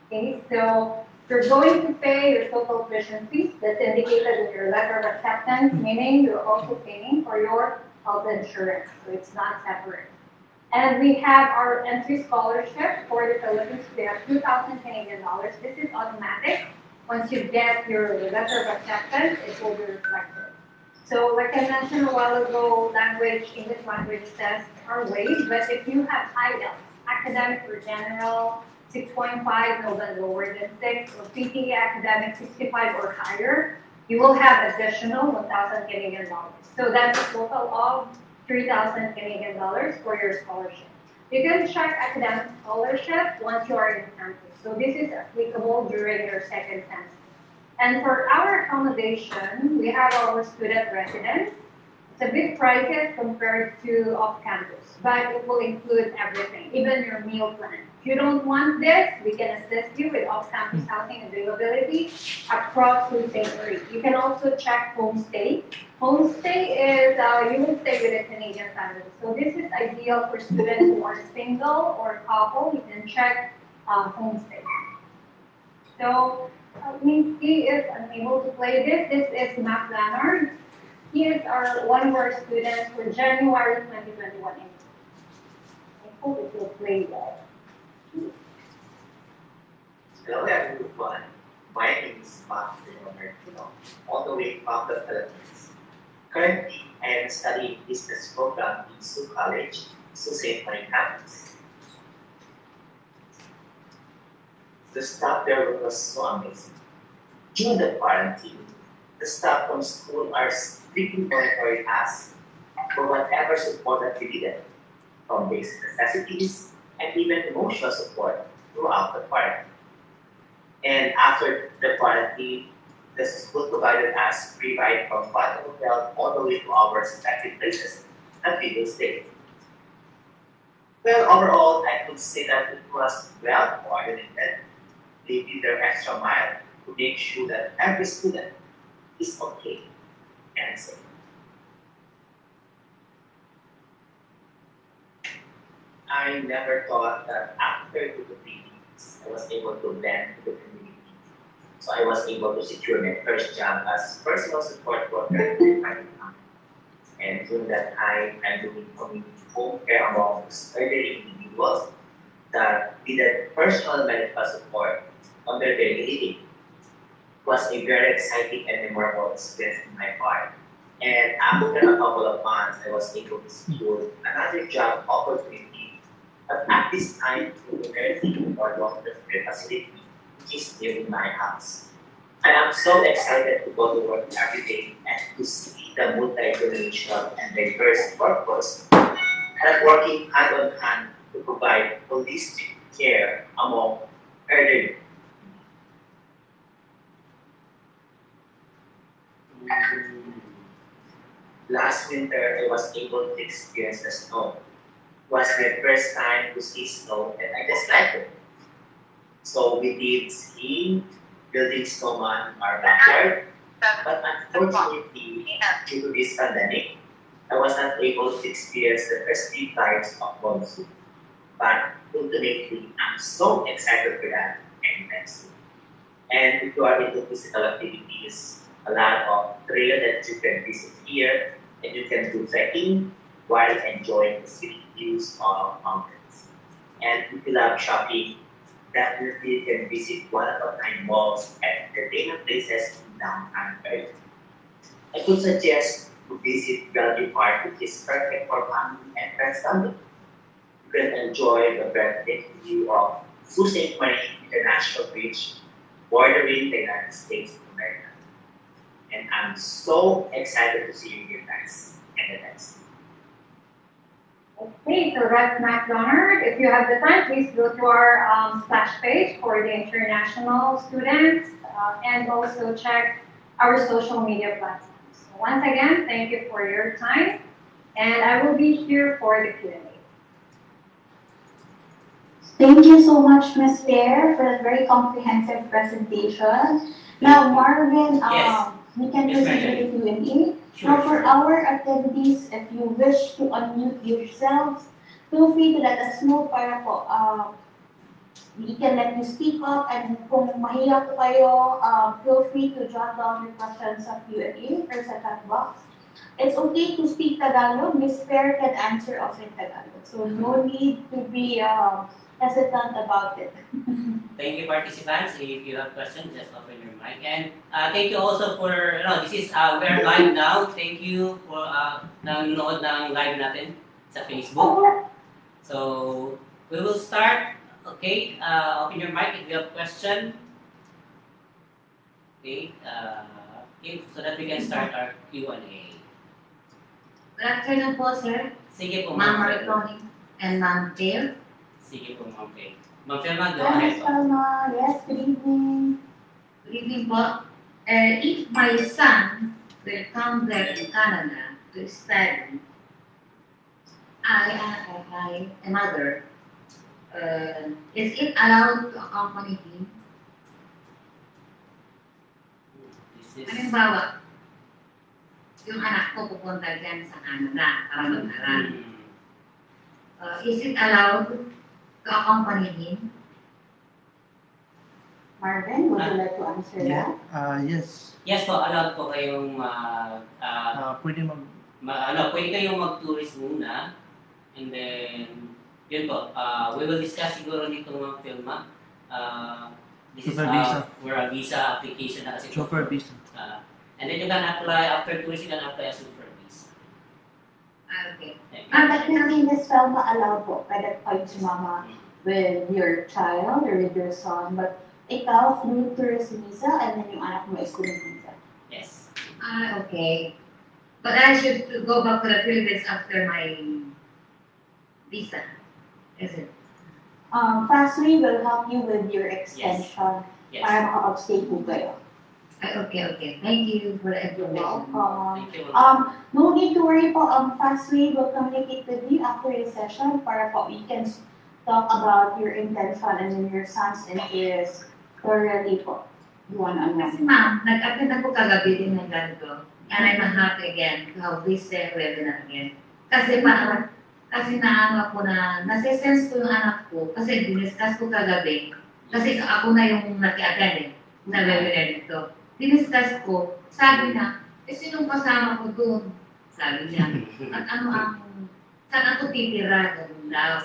Okay, so you're going to pay your total tuition fees that's indicated in your letter of acceptance, meaning you're also paying for your health insurance. So it's not separate. And we have our entry scholarship for the Philippines. We have 2,000 Canadian dollars. This is automatic. Once you get your letter of acceptance, it will be reflected. So like I mentioned a while ago, English language tests are waived, but if you have IELTS, academic or general, 6.5, no than lower than 6, or PTE academic 65 or higher, you will have additional 1,000 Canadian dollars. So that's a total of 3,000 Canadian dollars for your scholarship. You can check academic scholarship once you are in campus. So this is applicable during your second semester. And for our accommodation, we have our student residence. It's a bit pricey compared to off-campus, but it will include everything, even your meal plan. If you don't want this, we can assist you with off-campus housing availability across Sault College. You can also check homestay. Homestay is, you will stay with a Canadian family. So this is ideal for students who are single or couple. You can check homestay. So let me see if I'm able to play this. This is Matt Leonard. He is one of our students for January 2021. hope it will play well. Hello everyone, my name is Martino, all the way from the Philippines. Currently, I am studying business program in Soo College, Sault College. The staff there was so amazing. During the quarantine, the staff from school are strictly monitoring us for whatever support that we needed, from basic necessities and even emotional support throughout the quarantine. And after the quarantine, the school provided us free ride from one hotel all the way to our respective places that we will stay. Well, overall, I could say that it was well coordinated. They did their extra mile to make sure that every student is okay and safe. I never thought that after 2 to 3 weeks, I was able to blend to the community. So I was able to secure my first job as personal support worker in my town. And during that time, I'm doing community home care amongst elderly individuals that needed personal medical support on their daily living. It was a very exciting and memorable experience in my part. And after a couple of months, I was able to secure another job opportunity, but at this time in the nursing or long-term care facility, which is near my house. I am so excited to go to work every day and to see the multi-generational and diverse workforce that working hand on hand to provide holistic care among elderly. Last winter, I was able to experience the snow. It was my first time to see snow and I just liked it. So we did skiing, building snowman in our backyard, but unfortunately, due to this pandemic, I was not able to experience the festive vibes of monsoon. But ultimately, I'm so excited for that anytime soon. And if you are into physical activities, a lot of trail that you can visit here, and you can do trekking while enjoying the scenic views of mountains. And if you love shopping, definitely you can visit one of the kind malls and entertainment places in downtown area. I could suggest to visit Bellevue Park, which is perfect for family and friends coming. You can enjoy the breathtaking view of Sault International Bridge bordering the United States of America. And I'm so excited to see you here guys in the next. Okay, so that's McDonald. If you have the time, please go to our splash page for the international students and also check our social media platforms. So once again, thank you for your time, and I will be here for the Q&A. Thank you so much, Ms. Fair, for that very comprehensive presentation. Now, Marvin, we can proceed with the Q&A. Now, for our attendees, if you wish to unmute yourselves, feel free to let us know para po. We can let you speak up, and kung mahiya po kayo, feel free to jot down your questions sa Q&A or sa chat box. It's okay to speak Tagalog. Ms. Fair can answer also in Tagalog. So no need to be hesitant about it. Thank you, participants. If you have questions, just open your mic. And thank you also for, this is, we're live now. Thank you for nanonood ng live natin sa Facebook. So, we will start. Okay, open your mic if you have question. Okay, so that we can start our Q&A. Good afternoon po, sir. Sige po, Ma'am Mariconi and Ma'am Fair. Sige po, Ma'am Faye. Ma'am Felma, go Hi, ahead. Ms. Felma. Yes, good evening. Good evening po. If my son will come there in Canada to study, I a mother, is it allowed to accompany him? Halimbawa, yung anak ko pupunta dyan sa Canada para mag-aral. Is it allowed to accompany him? Marvin, would you like to answer that? Yes. Yes po, allowed po kayong Pwede pwede kayong mag-tourist muna, and then Yun po, we will discuss siguro nito mga filma. This is Super visa. where a visa application na kasi. Super visa. And then you can apply, after 2 years, you can apply a super visa. Okay. But hindi Miss Felma allowed po, pwede kayo sumama with your child or with your son, but ikaw, through tourist visa, and then yung anak mo is student visa. Yes. Okay. But I should go back to the Philippines after my visa, is it? FastWay will help you with your extension Yes. para makapag-stay po kayo. Okay. Thank you for the information. Thank you. No need to worry po, FastWay will communicate with you after the session para po we can talk about your intention and then your son's interest thoroughly po. Kasi ma'am, nag-attend ako kagabi din ng ganito. And I'm happy again to have this webinar again. Kasi naano ako na, nasisense ko yung anak ko kasi diniscuss ko kagabi. Kasi ako na yung naki-attend na webinar nito. Diniscuss ko, sabi na, sinong kasama ko doon? Sabi niya, at ano ang, saan ako titira? Ganun daw.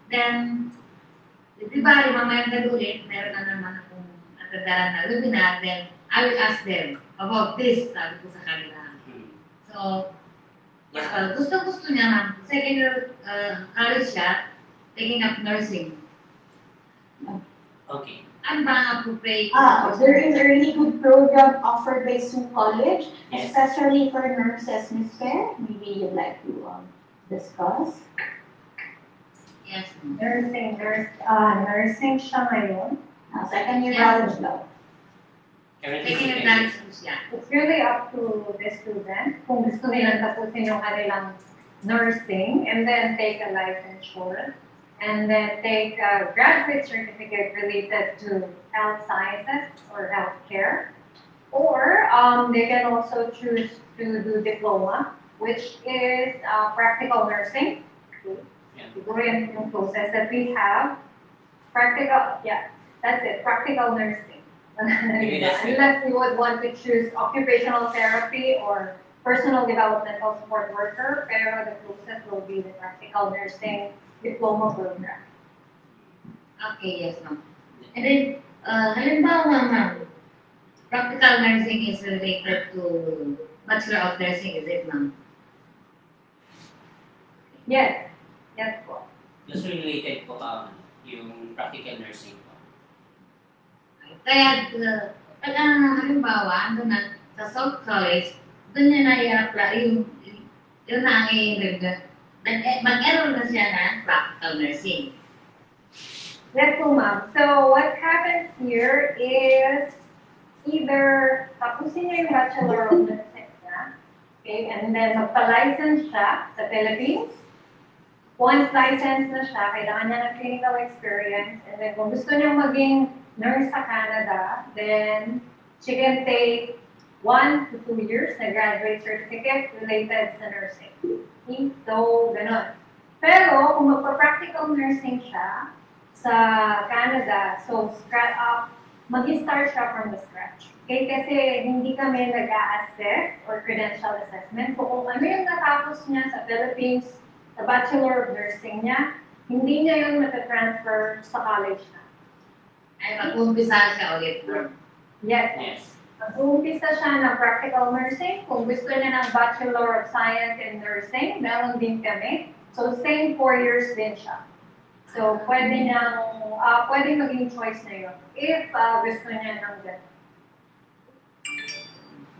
Then, di ba, mamayang galulit, meron na naman akong natadaran na webinar, then I will ask them about this, sabi ko sa kanila. So, gusto niya na, second year college siya, taking up nursing. Okay. Ano ba ang appropriate? There is a really good program offered by Soo College, Yes. especially for nurses, Miss Fair. Maybe you'd like to discuss. Yes. Nursing siya ngayon. Second year Yes. college daw. Taking up nursing siya. It's really up to the student kung gusto nilang tapusin yung kanilang nursing and then take a licensure and then take a graduate certificate related to health sciences or healthcare. Or they can also choose to do diploma, which is practical nursing. Siguro yan yung process that we have. Practical, that's it, practical nursing. Unless you would want to choose occupational therapy or personal developmental support worker, pero the process will be the practical nursing diploma program. Okay, yes ma'am. And then, halimbawa ma'am, practical nursing is related to Bachelor of Nursing, is it ma'am? Yes. Yes po. Just related po yung practical nursing po. Kaya, halimbawa, ando na sa Sault College, doon niya na-i-apply yung na mag-enroll na siya na practical nursing. Yes po, ma'am. So what happens here is either tapusin niya yung Bachelor of Nursing niya, okay, and then magpa-license siya sa Philippines. Once licensed na siya, kailangan niya ng clinical experience, and then kung gusto niya maging nurse sa Canada, then she can take 1 to 2 years na graduate certificate related sa nursing. Okay? So, ganun. Pero, kung magpa-practical nursing siya sa Canada, so mag-start siya from the scratch. Okay? Kasi hindi kami nag-a-assess or credential assessment. So, kung ano yung natapos niya sa Philippines, sa Bachelor of Nursing niya, hindi niya yun matatransfer sa college na. Ay, mag-umpisa siya ulit. Yes. Mag-uumpisa siya ng practical nursing. Kung gusto niya ng Bachelor of Science in Nursing, meron din kami. So, same 4 years din siya. So, pwede maging choice na yun if gusto niya ng ganun.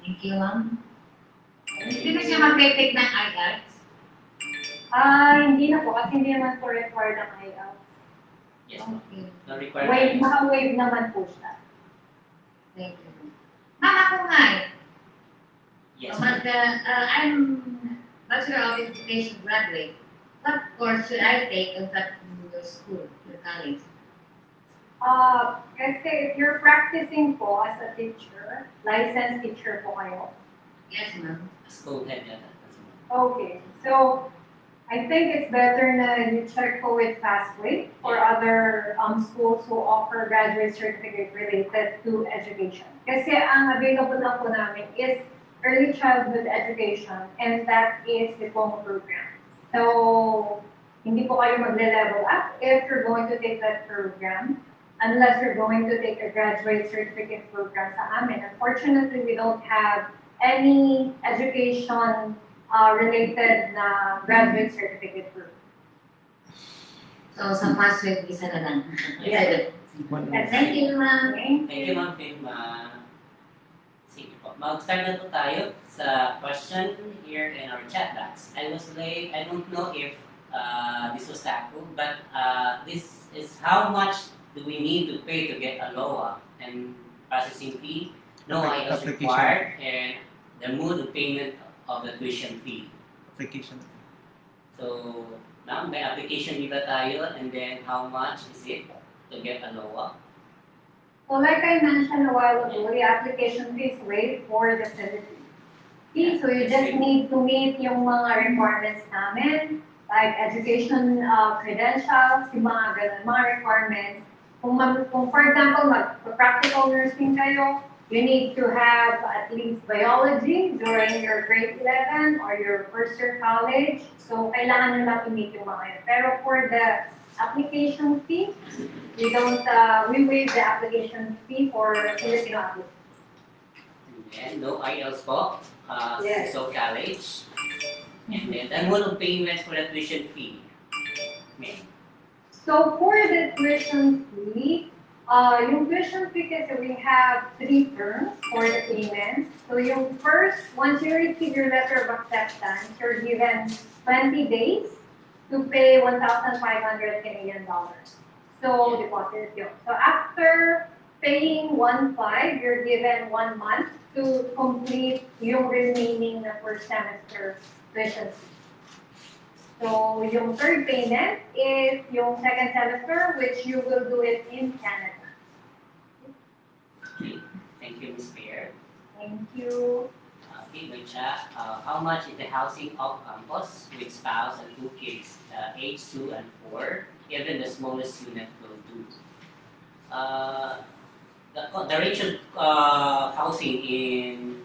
Thank you, ma'am. Hindi na siya mag-take ng IELTS? Hindi na po, kasi hindi naman po required ang IELTS. Yes, okay. No requirement. Naka-waive naman po siya. Thank you. Ma'am, ako nga eh. Yes. I'm Bachelor of Education graduate. What course should I take in your school, your college? Kasi if you're practicing po as a teacher, licensed teacher po kayo. Yes, ma'am. School head yata. Okay, so I think it's better na you check po with FastWay or other schools who offer graduate certificate related to education. Kasi ang available lang po namin is early childhood education, and that is diploma program. So, hindi po kayo magle-level up if you're going to take that program, unless you're going to take a graduate certificate program sa amin. Unfortunately, we don't have any education related na graduate certificate program. So, sa FastWay visa na lang. Yes. Thank you, ma'am. Thank you, Ma'am Vilma. Sige po. Mag-start na po tayo sa question here in our chat box. I was late. I don't know if this was tackled, but this is how much do we need to pay to get a LOA and processing fee? No IELTS required, and the mode of payment of the tuition fee. Application. So, now may application fee ba tayo, and then how much is it to get a LOA? Well, like I mentioned a while ago, the application fee is waived for the Philippines. So you just need to meet yung mga requirements namin, like education credentials, yung mga ganun, mga requirements. Kung for example, mag-practical nursing kayo, you need to have at least biology during your grade 11 or your first year college. So, kailangan nyo lang i-meet yung mga yun. Pero for the application fee, we waive the application fee for Filipino applicants. And no IELTS po, Yes. Sault College. And then, the mode of payment for the tuition fee. Ma'am. So, for the tuition fee, yung tuition fee kasi we have 3 terms for the payment. So yung first, once you receive your letter of acceptance, you're given 20 days to pay 1,500 Canadian dollars. So deposit yun. So after paying 1,500, you're given 1 month to complete yung remaining na first semester tuition fee. So yung third payment is yung second semester, which you will do it in Canada. Okay. Thank you, Ms. Fair. Thank you. Okay, good chat. How much is the housing off campus with spouse and 2 kids, age 2 and 4, even the smallest unit will do? The range of housing in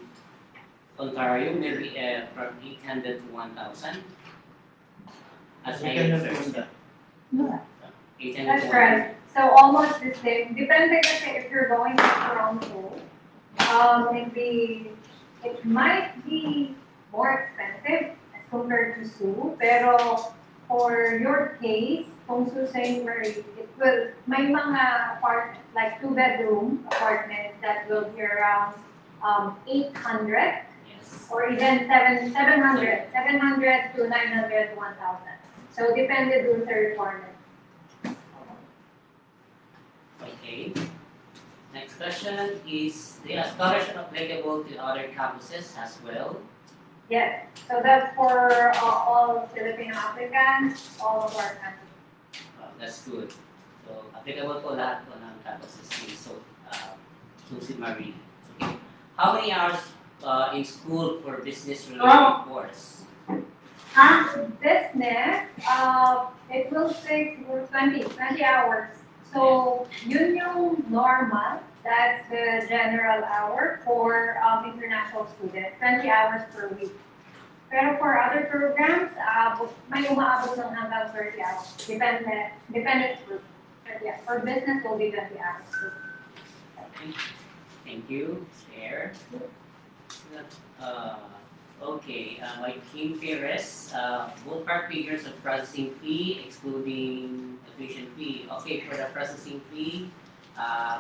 Ontario may be from 800 to 1,000. As I understand. That's right. So almost the same. Depende kasi if you're going to Toronto, it might be more expensive as compared to Soo. Pero for your case, kung Sault Ste. Marie, may mga apartment, like 2-bedroom apartment that will be around 800 or even 700 to 900 to 1,000. So depende dun sa requirement. Okay. Next question is, the scholarship applicable to other campuses as well? Yes. So that's for all Filipino applicants, all of our campuses. That's good. So, applicable po lahat po ng campuses in Sault Ste. Marie. Okay. How many hours in school for business-related course? Business, it will take 20 hours. So, yun yung normal. That's the general hour for international students, 20 hours per week. Pero for other programs, may umaabot ng hanggang 30 hours. Dependent group. But yeah, for business, will be 20 hours per week. Thank you, Chair. Okay, like Kim Perez, ballpark figures of processing fee, excluding the tuition fee. Okay, for the processing fee,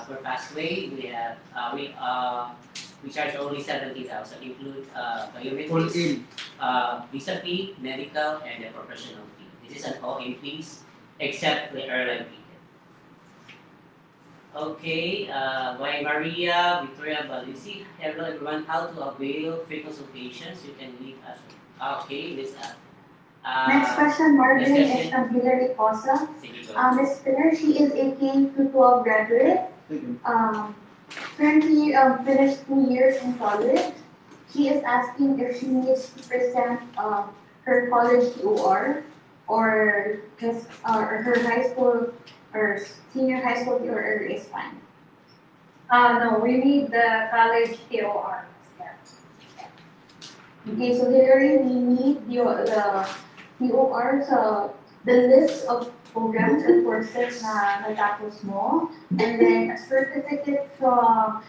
for FastWay, we charge only 70,000, include biometrics, visa fee, medical, and the professional fee. This is an all-in fees, except the airline ticket. Okay, by Maria Victoria Balisi. Hello everyone, how to avail free consultations? You can leave us. Okay, this next question, Marvin, is from Hillary Cosa. Ms. Spinner, she is a K-12 graduate. Currently finished 2 years in college. She is asking if she needs to present her college TOR or her high school or senior high school TOR is fine. No, we need the college TOR. Okay, so Hillary, we need the TOR sa the list of programs and courses na natapos mo, and then a certificate from,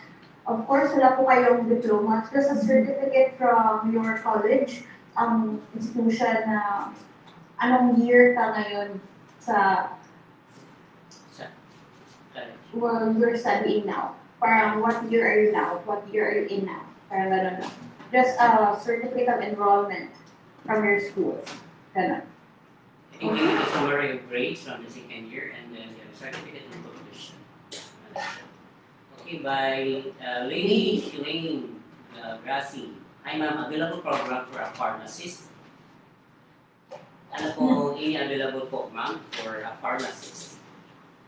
of course, wala po kayong diploma, just a certificate from your college, institution na anong year ka ngayon sa well, you're studying now. Parang what year are you now? What year are you in now? Parang gano'n lang. Just a certificate of enrollment from your school. Gano'n. I think you need a summary of grades from the second year and then the certificate of completion. Okay, by Lady Shilane Grassi. Hi ma'am, available program for a pharmacist. Ano po any available po ma'am for a pharmacist?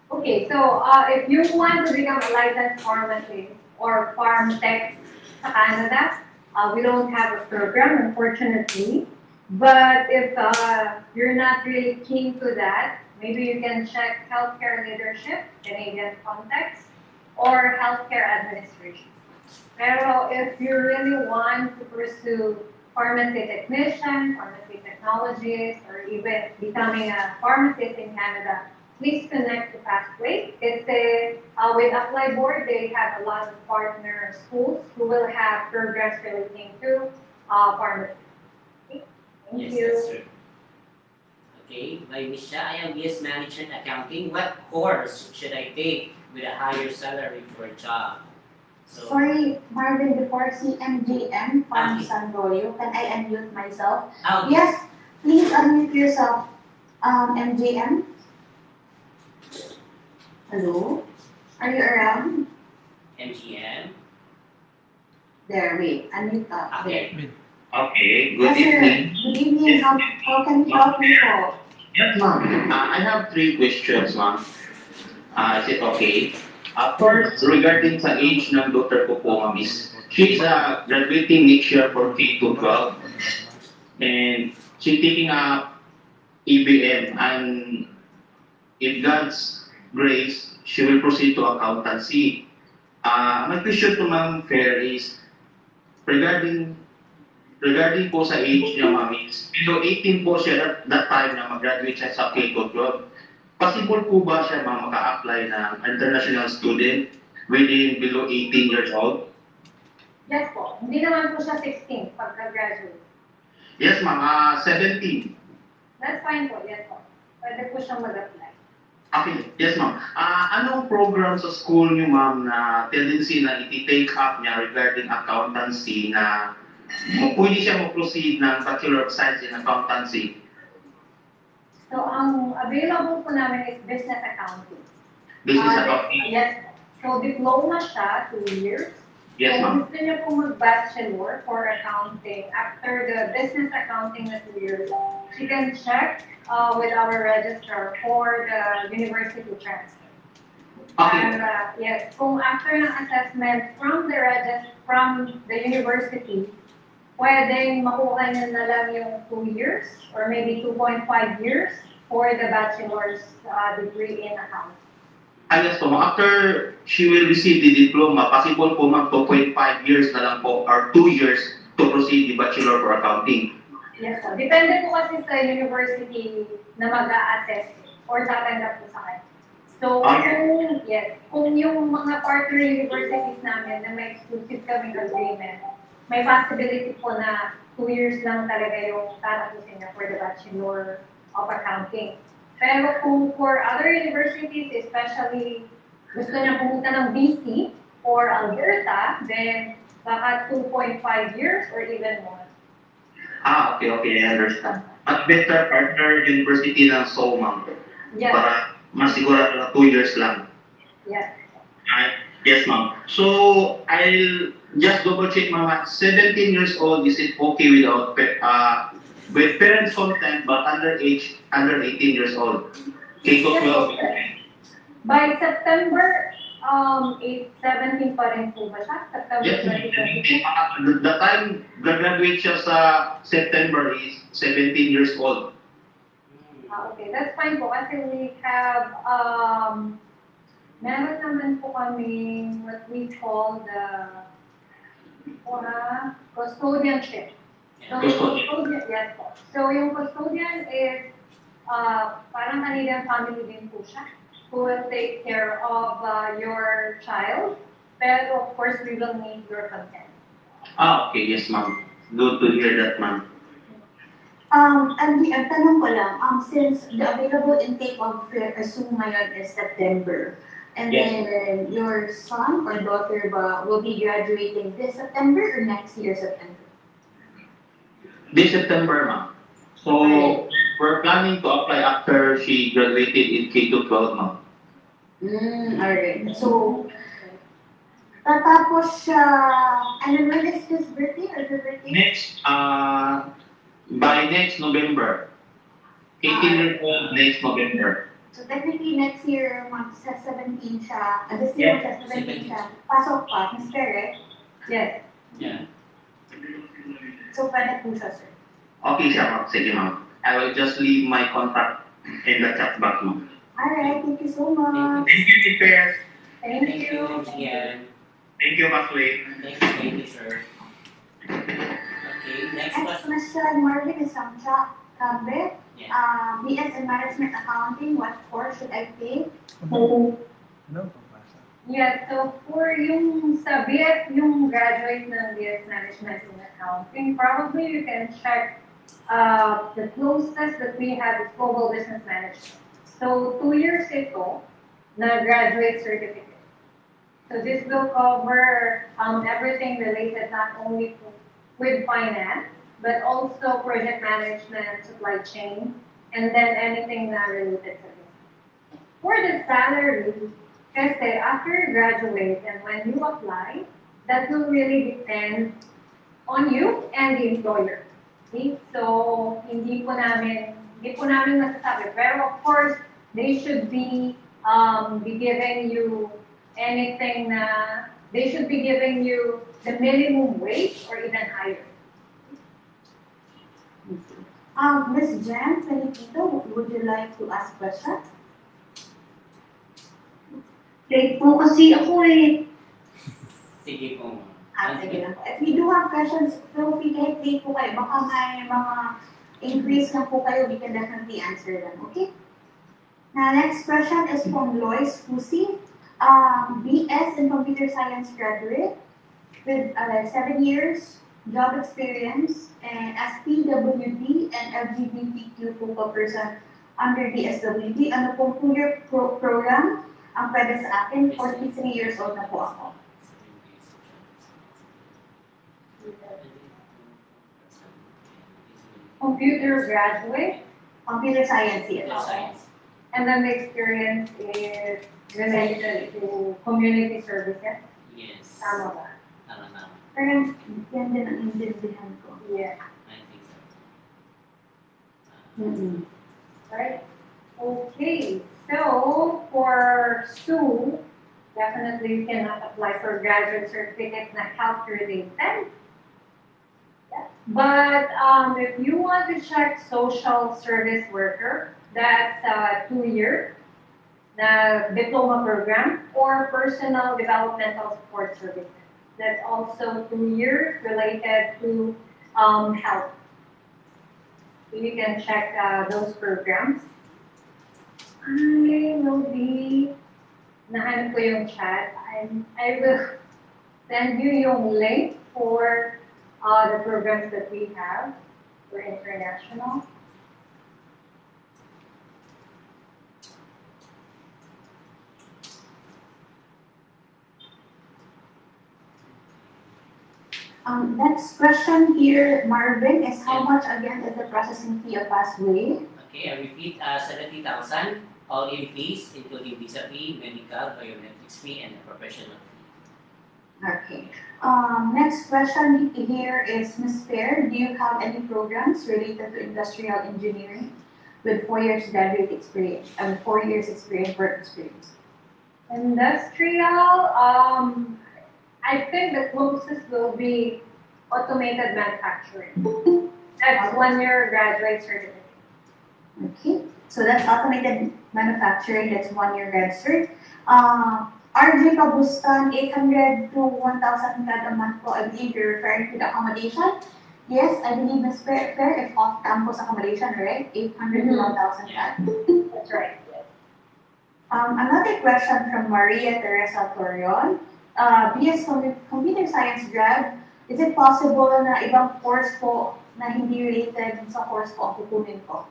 Okay, so if you want to become a licensed pharmacist or pharm tech sa Canada, we don't have a program, unfortunately. But if you're not really keen to that, maybe you can check healthcare leadership, Canadian context, or healthcare administration. Pero if you really want to pursue pharmacy technician, pharmacy technologist, or even becoming a pharmacist in Canada, please connect to FastWay. With ApplyBoard, they have a lot of partner schools who will have programs relating to pharmacy. Okay. Thank you. That's true. Okay, by Misha, I am BS Management Accounting. What course should I take with a higher salary for a job? So, Sorry, Marvin, before CMGM from San Royo, can I unmute myself? Okay. Yes, please unmute yourself, MGM. Hello? Are you around? MGM. There, wait, unmute up. Okay. Okay, good Yes, sir. evening. Good evening. How can you help me po? Yes, ma'am. I have 3 questions, ma'am. Is it okay? First, regarding sa age ng daughter ko po, ma'am, is she's graduating next year for K-12 and she's taking up EBM, and if God's grace, she will proceed to accountancy. My question to Ma'am Fair is regarding po sa age niya, ma'am, is below 18 po siya that time na mag-graduate siya sa K-12. Possible po ba siya, ma'am, maka-apply ng international student within below 18 years old? Yes po. Hindi naman po siya 16 pagka-graduate. Yes, ma'am. 17. That's fine po. Yes po. Pwede po siyang mag-apply. Okay. Yes, ma'am. Anong program sa school niyo, ma'am, na tendency na iti-take up niya regarding accountancy na pwede siya mag-proceed ng Bachelor of Science in Accountancy? So, ang available po namin is business accounting. Business accounting? Yes. So, diploma siya, 2 years. Yes, ma'am. Kung gusto niya po mag-bachelor for accounting, after the business accounting na 2 years, she can check with our registrar for the university transfer. Okay. And yes, kung after ng assessment from the university, pwedeng makuha niya na lang yung 2 years or maybe 2.5 years for the bachelor's degree in accounting. Yes po, after she will receive the diploma, possible po mag 2.5 years na lang po or 2 years to proceed the Bachelor for Accounting. Yes po. Depende po kasi sa university na mag-a-assess or tatanggap po sa kanya. So, kung yung mga partner universities namin na may exclusive kaming agreement, may possibility po na 2 years lang talaga yung tatapusin niya for the Bachelor of Accounting. Pero kung for other universities, especially gusto niya pumunta ng BC or Alberta, then baka 2.5 years or even more. Okay, I understand. At better partner university ng Seoul, ma'am. Yes. Para masigurado na 2 years lang. Yes. Yes, ma'am. So, I'll just double check, ma'am. At 17 years old, is it okay without with parents' consent but under 18 years old? K-12. By September 17 pa rin po ba siya? September Yes, 2022? the time graduate siya sa September is 17 years old. Okay, that's fine po kasi we have meron naman po kami what we call the custodianship. So, yes po. So, yung custodian is parang kanilang family din po siya, who will take care of your child. Pero of course, we will need your consent. Okay, yes ma'am. Good to hear that ma'am. Ang tanong ko lang, since the available intake of Soo ngayon is September, and Yes. then your son or daughter ba will be graduating this September or next year September? This September ma'am. So, we're planning to apply after she graduated in K-12 ma'am. Alright. So, tatapos siya, when is his birthday or her birthday? Next, by next November. 18 years old next November. So technically next year, mag-17 siya. This year, Yes. 17 siya. Pasok pa, Mr. Correct? Yes. Yeah. So pwede po siya, sir. Okay siya ma'am. Sige ma'am. I will just leave my contact in the chat box ma'am. Alright, thank you so much. Thank you, Peter. Thank Thank you, Gian. Thank you, FastWay. Thank you, sir. Okay, next Next question. question, Marvin is from Trevor. Yeah. BS in Management Accounting, what course should I take? Yeah, so for yung sa BS, yung graduate ng BS Management in Accounting, probably you can check the closest that we have is Global Business Management. So 2 years ito, na graduate certificate. So this will cover everything related not only with finance, but also project management, supply chain, and then anything not related to this. For the salary, kasi after you graduate and when you apply, that will really depend on you and the employer. Okay? So, hindi po namin masasabi. Pero of course, they should be giving you anything na, they should be giving you the minimum wage or even higher. Ms. Jan Felipito, would you like to ask questions? Late po kasi ako eh. Sige po. Sige lang po. If you do have questions, feel free kahit late po kayo. Baka may mga increase na po kayo, we can definitely answer them, okay? Now, next question is from Lois Fusi, BS in Computer Science graduate with 7 years job experience and as PWD and LGBTQ focal person under DSWD. Ano pong 2-year program ang pwede sa akin? 43 years old na po ako. Computer graduate? Computer science, yes. And then the experience is related to community services? Yes. Tama ba? Tama. Pero yan din ang intindihan ko. Yeah. I think so. Right? Okay. So, for Soo, definitely you cannot apply for graduate certificate na health related. Yeah. But if you want to check social service worker, that's a 2-year na diploma program or personal developmental support services. That's also 2 years related to health. So you can check those programs. I will be, nahanap ko yung chat. I will send you yung link for the programs that we have for international. Next question here, Marvin, is how much again is the processing fee of FastWay? Okay, I repeat, 70,000 all in fees, including visa fee, medical, biometrics fee, and the professional fee. Okay. Next question here is Ms. Fair. Do you have any programs related to industrial engineering with 4 years graduate experience and 4 years experience, work experience? Industrial, I think the closest will be automated manufacturing. That's 1 year graduate certificate. Okay, so that's automated manufacturing, that's 1 year grad cert. RJ Kabustan, 800 to 1,000 kada month po, I believe you're referring to the accommodation. Yes, I believe Ms. Fair is off-campus accommodation, right? 800 to 1,000 flat. That's right. Yes. Another question from Maria Teresa Torion. BS Computer Science grad, is it possible na ibang course po na hindi related sa course po ang kukunin ko?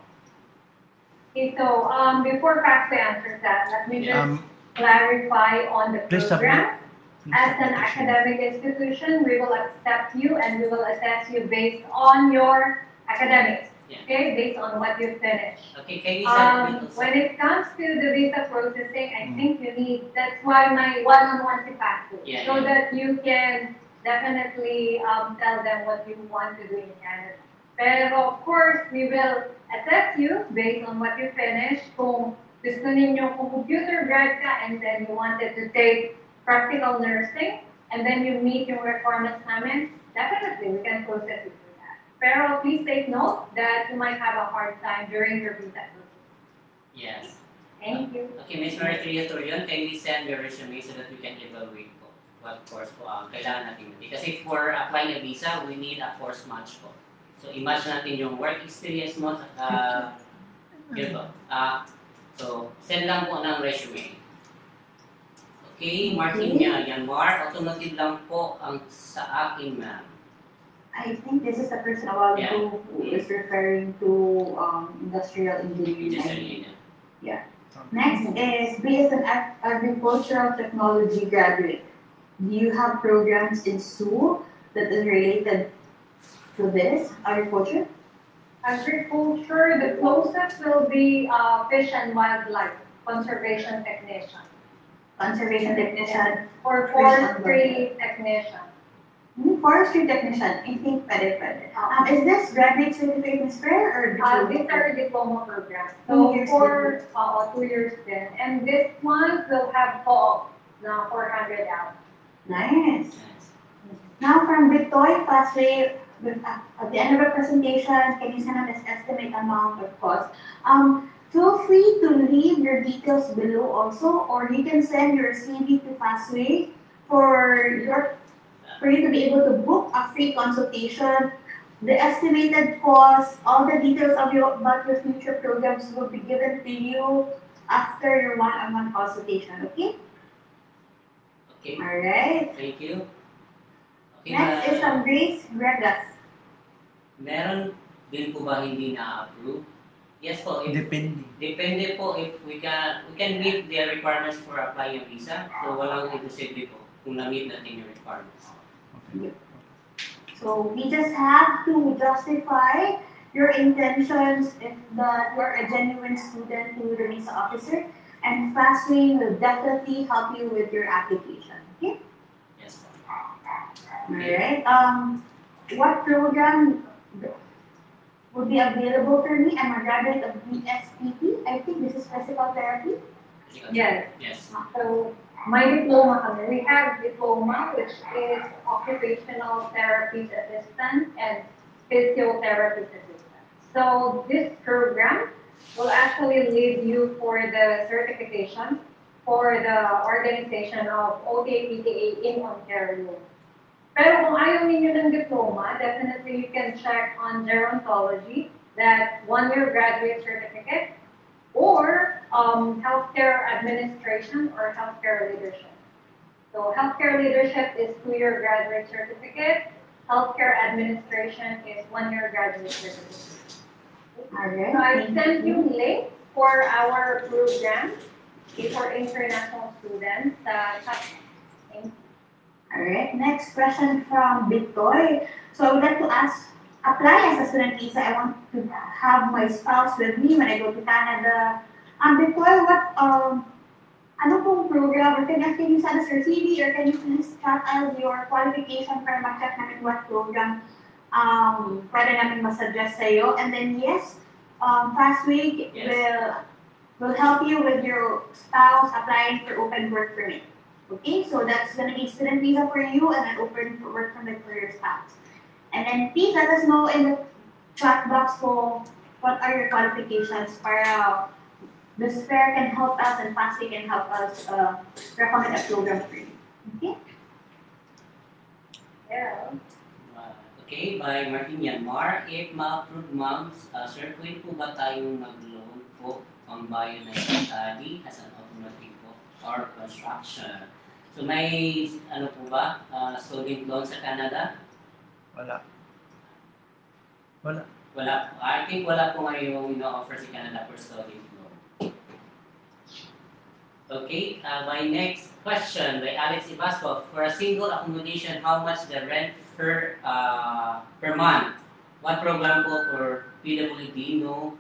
Okay, so before FastWay answers that, let me just clarify on the program. As an academic institution, we will accept you and we will assess you based on your academics. Okay, based on what you finished. Okay, can you send when it comes to the visa processing, I think you need, that's why my one-on-one is FastWay, so that you can definitely tell them what you want to do in Canada. But of course, we will assess you based on what you finished. Kung gusto ninyo kung computer grad ka and then you wanted to take practical nursing and then you meet yung requirements namin, definitely we can process it for that. Pero please take note that you might have a hard time during your visa process. Yes. Thank you. Okay, Ms. Maria Torion, kindly send your resume so that we can evaluate po what course po ang kailangan natin. Kasi for applying a visa, we need a course match po. So, i-match natin yung work experience mo sa yun po. So, send lang po ng resume. Okay, marking niya yan. Automotive lang po ang sa akin, ma'am. I think this is the person a while ago who is referring to industrial engineering. Yeah. Next is based on agricultural technology graduate. Do you have programs in Soo that is related to this agriculture? Agriculture, the closest will be fish and wildlife conservation technician. Conservation technician or forestry technician. Forestry technician, I think pwede. Is this graduate certificate Ms. Fair or diploma? These are diploma programs. So for 2 years then. And this one will have fall na 400 hours. Nice. Now from Bitoy, FastWay, at the end of the presentation, can you send us estimate amount of cost? Feel free to leave your details below also, or you can send your CV to FastWay for you to be able to book a free consultation. The estimated cost, all the details about your future programs will be given to you after your one-on-one consultation, okay? Okay. Alright. Thank you. Okay, next is from Grace Gregas. Meron din po ba hindi na-approve? Yes po. Depende po if we can meet the requirements for applying a visa. So walang imposible po kung na-meet natin yung requirements. Okay. So we just have to justify your intentions if you are a genuine student to the visa officer, and FastWay will definitely help you with your application. Okay? Yes. Alright. What program would be available for me? I'm a graduate of BSPT. I think this is physical therapy. Yes. Yes. So my diploma kami. We have diploma which is occupational therapist assistant and physiotherapist assistant. So this program will actually lead you for the certification for the organization of OTA-PTA in Ontario. Pero kung ayaw ninyo ng diploma, definitely you can check on gerontology, that one-year graduate certificate, or healthcare administration or healthcare leadership. So healthcare leadership is 2-year graduate certificate, healthcare administration is 1-year graduate certificate. Alright. So I sent you link for our program for international students. Thank you. Alright, next question from Bitoy. So I would like to apply as a student visa. I want to have my spouse with me when I go to Canada. Bitoy, what, ano pong program, or can you send us your CV, or can you please chat us your qualification para mag-check namin what program pwede namin masuggest sa'yo. And then yes, FastWay will help you with your spouse applying for open work permit. Okay, so that's going to be student visa for you and then open for work permit for your spouse. And then please let us know in the chat box for what are your qualifications para the Fair can help us and FastWay can help us recommend a program for you. Okay? Yeah. Okay, by Martin Yanmar, if ma-approve ma'am, sir, pwede po ba tayong mag-loan po ang bayan na study as an automotive po or construction? So may ano po ba, student loan sa Canada? Wala. Wala po. I think wala po ngayong ino-offer si Canada for student loan. Okay, my next question by Alex Ibasco. For a single accommodation, how much the rent per month? What program po for PWD? No?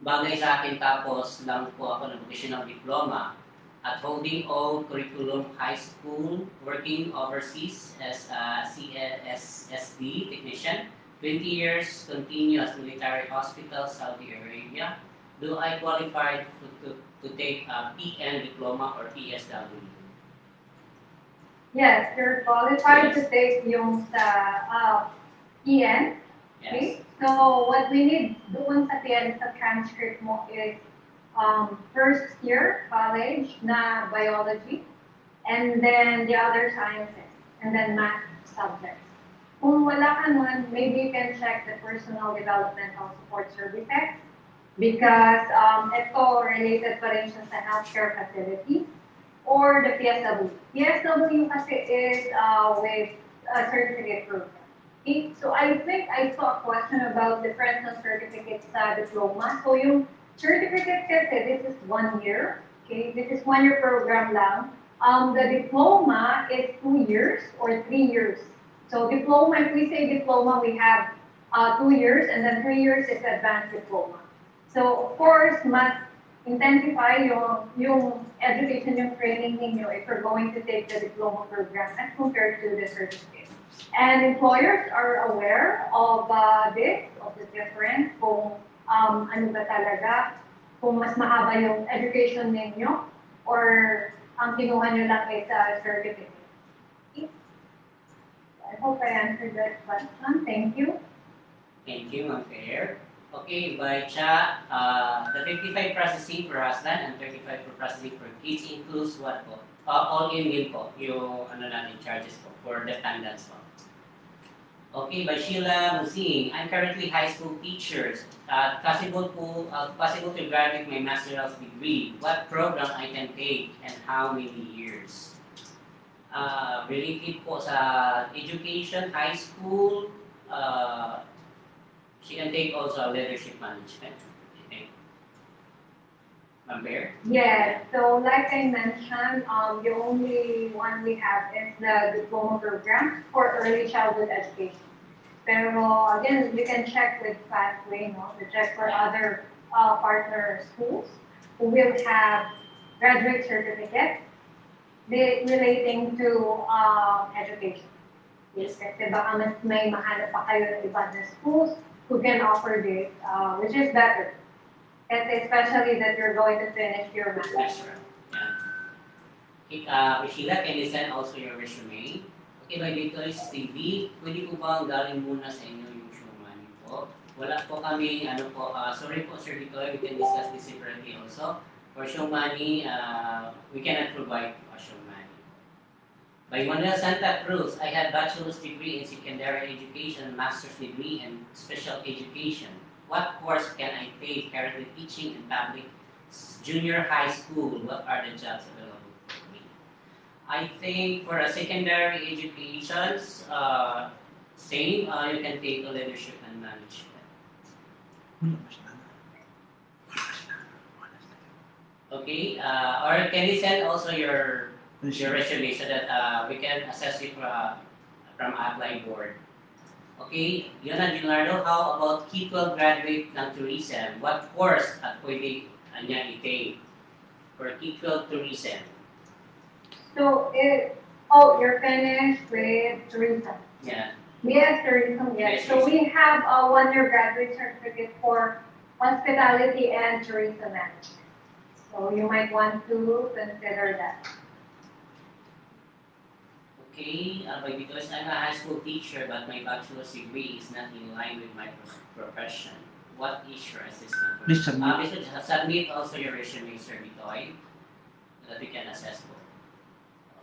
Bagay sa akin, tapos lang po ako ng vocational diploma at holding all curriculum high school, working overseas as a CSSD technician, 20 years continuous military hospital, Saudi Arabia. Do I qualify to take a PN diploma or PSW? Yes, you're qualified to take yung sa PN. Okay? So what we need doon sa PN sa transcript mo is first year college na biology, and then the other sciences, and then math subjects. Kung wala ka nun, maybe you can check the personal developmental support services because ito related pa rin siya sa healthcare facilities or the PSW. PSW kasi is with a certificate program. Okay? So I think I saw a question about differential certificates sa diploma. So yung certificate kasi, this is 1 year. Okay? This is 1 year program lang. The diploma is 2 years or 3 years. So diploma, if we say diploma, we have 2 years and then 3 years is advanced diploma. So of course, must intensify yung education, yung training ninyo if you're going to take the diploma program as compared to the certificate. And employers are aware of this, of the difference, kung ano ba talaga, kung mas mahaba yung education ninyo or ang kinuha nyo lang ay sa certificate. Okay. I hope I answered that question. Thank you. Thank you, Ma'am Fair. Okay, by Cha, the 55 processing for husband and 35 for processing for kids includes what po? All in din po, yung ano natin charges po for dependents po. Okay, by Sheila Musing, I'm currently high school teacher. Possible to graduate my master's degree. What program I can take and how many years? Related po sa education, high school, she can take also leadership management, I think. Compare? Yes, so like I mentioned, the only one we have is the diploma program for early childhood education. Pero again, you can check with FastWay, no? To check for other partner schools who will have graduate certificate relating to education. Yes, kasi baka mas may mahanap pa kayo ng iba na schools who can offer this, which is better. Kasi especially that you're going to finish your master's. Sheila, can you send also your resume? Okay, by Victory TV, pwede po ba galing muna sa inyo yung show money po? Wala po kami, sorry po Sir Victory, we can discuss this separately also. For show money, we cannot provide a show money. By Manuel Santa Cruz, I have bachelor's degree in secondary education, master's degree in special education. What course can I take currently teaching in public junior high school? What are the jobs available for me? I think for a secondary education, same, you can take a leadership and management. Okay, or can you send also your resume so that we can assess it from ApplyBoard. Okay, Yona Leonardo, how about K-12 graduate ng tourism? What course at pwede niya i-take for K-12 tourism? So, you're finished with tourism. Yeah. Yes, tourism, yes. So we have a 1-year graduate certificate for hospitality and tourism management. So you might want to consider that. Okay, because I'm a high school teacher, but my bachelor's degree is not in line with my profession. What is your assessment? Please submit. Submit also your resume, Sir Bitoy, that we can assess for.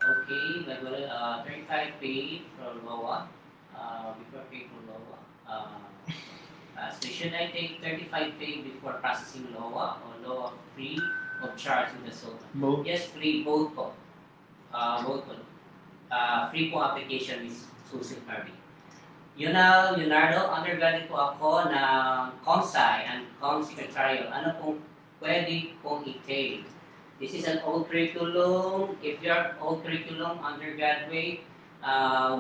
Okay, 35 paid for LOA. before pay for LOA. So should I take 35 pay before processing LOA or LOA free of charge with the SOTA? Both. Yes, free, both po. Both po. Free po application is Susan Harvey. Yun na, Leonardo, undergraduate po ako ng ComSci and Com-Secretarial. Ano pong pwede pong i-take? This is an old curriculum. If you're old curriculum undergraduate,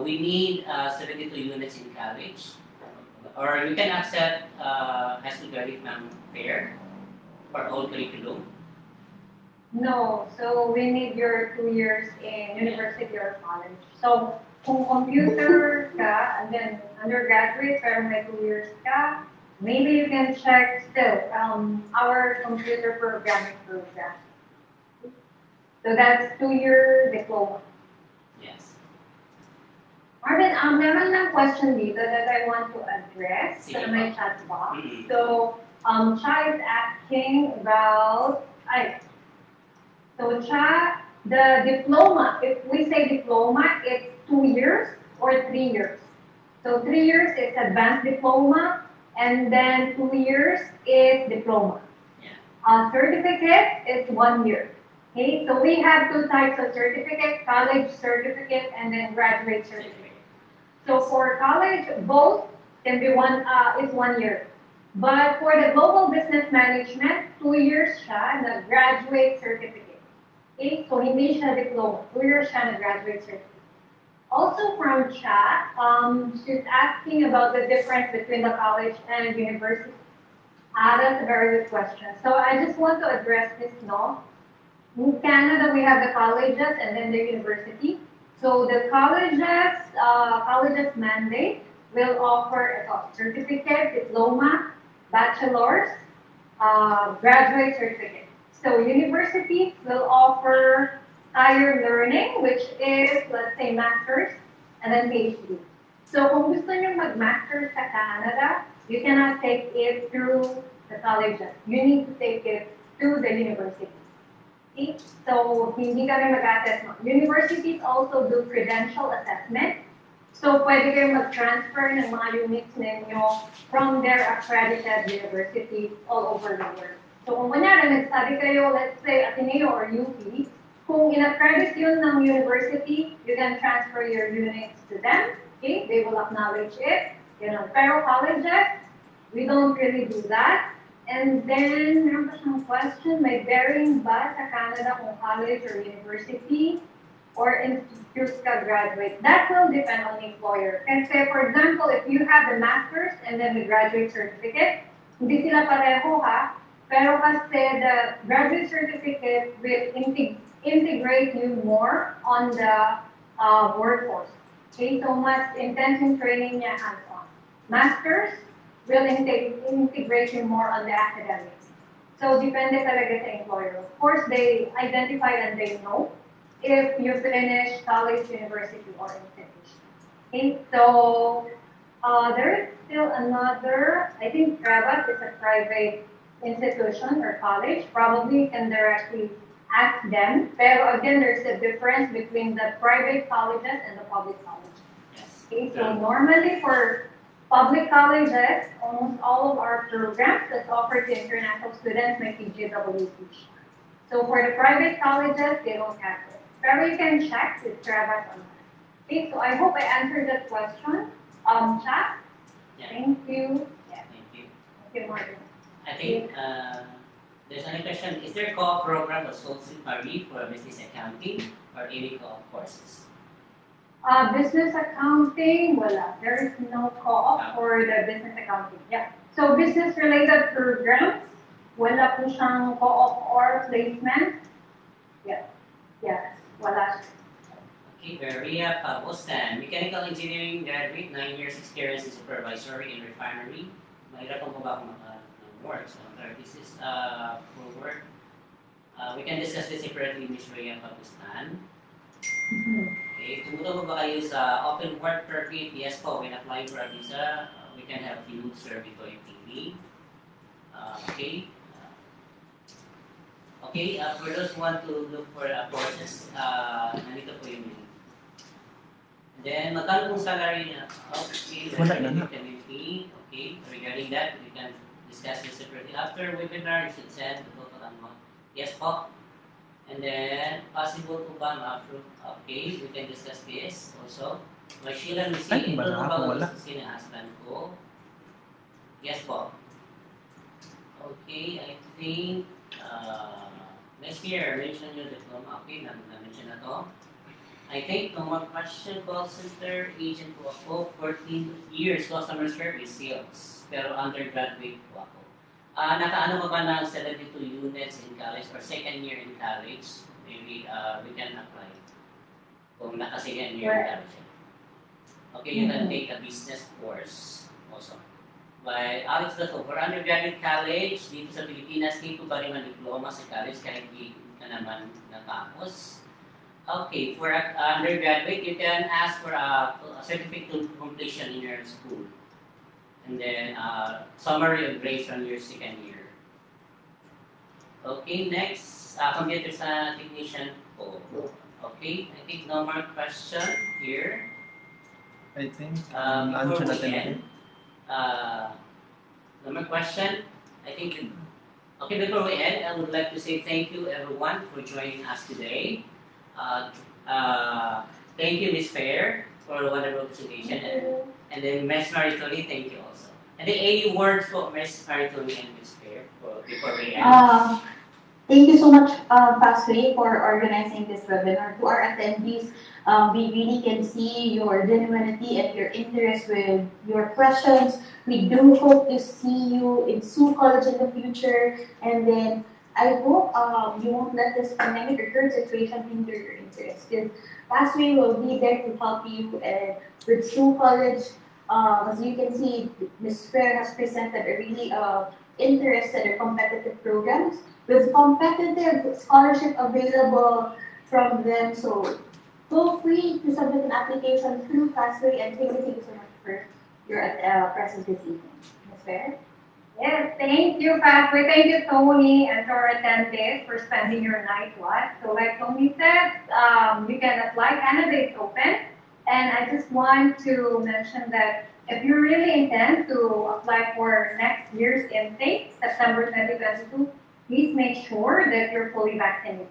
we need 72 units in college. Or you can accept high school graduate pair for old curriculum. No, so we need your 2 years in university or college. So kung computer ka and then undergraduate pero may 2 years ka, maybe you can check still our computer programming program. So that's 2-year diploma. Yes. Marvin, meron lang question dito that I want to address sa my chat box. So, Cha is asking about, so Cha, the diploma, if we say diploma, it's 2 years or 3 years. So 3 years is advanced diploma, and then 2 years is diploma. Certificate is 1 year. Okay, so we have 2 types of certificate, college certificate and then graduate certificate. So for college, both can be 1 year. But for the global business management, 2 years siya na graduate certificate. Okay, so hindi siya diploma, 2 years siya na graduate certificate. Also from chat, she's asking about the difference between the college and university. That's a very good question. So I just want to address this, no? In Canada, we have the colleges and then the university. So the colleges mandate will offer a certificate, diploma, bachelor's, graduate certificate. So universities will offer higher learning, which is, let's say, master's and then PhD. So kung gusto nyo mag-master's sa Canada, you cannot take it through the colleges. You need to take it through the university. Okay? So hindi kami mag-assess mo. Universities also do credential assessment. So pwede kayo mag-transfer ng mga units ninyo from their accredited universities all over the world. So kung kunyari, nag-study kayo, let's say, Ateneo or UP, kung in-accredit yun ng university, you can transfer your units to them. Okay? They will acknowledge it. You know, pero colleges, we don't really do that. And then, meron pa siyang question, may bearing ba sa Canada kung college or university or institute ka graduate? That will depend on the employer. Kasi, for example, if you have the master's and then the graduate certificate, hindi sila pareho ha, pero kasi the graduate certificate will integrate you more on the workforce. Okay, so mas intense yung training niya hands-on. Master's will integrate you more on the academics. So, depende talaga sa employer. Of course, they identify and they know if you finish college, university, or institution. Okay, so there is still another, I think Trevor is a private institution or college. Probably you can directly ask them. Pero again, there's a difference between the private colleges and the public colleges. Okay, so normally for public colleges, almost all of our programs that's offered to international students may PGWP. So for the private colleges, they don't have it. Pero you can check with Trevor on that. Okay, so I hope I answered that question. Chat? Yeah. Thank you. Yeah. Thank you. Thank you, Martin. I think there's another question. Is there a co-op program of Sault College for business accounting or any co-op courses? Business accounting, wala. There is no co-op for the business accounting. Yeah. So business-related programs, wala po siyang co-op or placement. Yeah. Yes, wala siya. Okay, Maria Pabostan, mechanical engineering graduate, 9 years experience in supervisory and refinery. Mahirap po ba kung work? So, this is for work. We can discuss this separately, Ms. Maria Pabostan. Okay, tumutubo ba kayo sa open work permit? Yes po, when applying for a visa, we can help you serve ito yung TV. Okay. Okay, for those who want to look for courses, nandito po yung Then, magkano pong salary niya? Okay, okay, regarding that, we can discuss this separately. After webinar, you should send the total amount. Yes po. And then, possible po ba ma-approve? Okay, we can discuss this also. Sheila Lucy, ito na ba gusto ng husband ko? Yes po. Okay, I think, next year, mention yung diploma. Okay, na-mention na to. I think no more question. Call center agent po ako, 14 years customer service sales, pero undergraduate po ako. Nakaano ba na 72 units in college or second year in college? Maybe we can apply kung naka-second year in college. Okay, you can take a business course also. By Alex Dato, for undergraduate college, dito sa Pilipinas, dito ba rin ang diploma sa college kahit hindi ka naman natapos? Okay, for undergraduate, you can ask for a certificate of completion in your school. And then, summary of grades from your second year. Okay, next, computer sa technician po. Okay, I think no more question here. I think, before we end, no more question. I think, okay, before we end, I would like to say thank you everyone for joining us today. Thank you, Ms. Fair, for a wonderful presentation. And then Ms. Maritoni, thank you also. And then any words for Ms. Maritoni and Ms. Fair before we end? Thank you so much, FastWay, for organizing this webinar. To our attendees, we really can see your genuinity and your interest with your questions. We do hope to see you in Soo College in the future. And then I hope you won't let this pandemic or current situation hinder your interest. Because FastWay will be there to help you with Soo College. As you can see, Ms. Fair has presented a really interested or competitive programs with competitive scholarship available from them. So feel free to submit an application through FastWay, and thank you so much for your presence this evening. Ms. Fair? Yes, thank you, FastWay. Thank you, Tony, and to our attendees for spending your night with us. So like Tony said, you can apply. Canada is open. And I just want to mention that if you really intend to apply for next year's intake, September 2022, please make sure that you're fully vaccinated.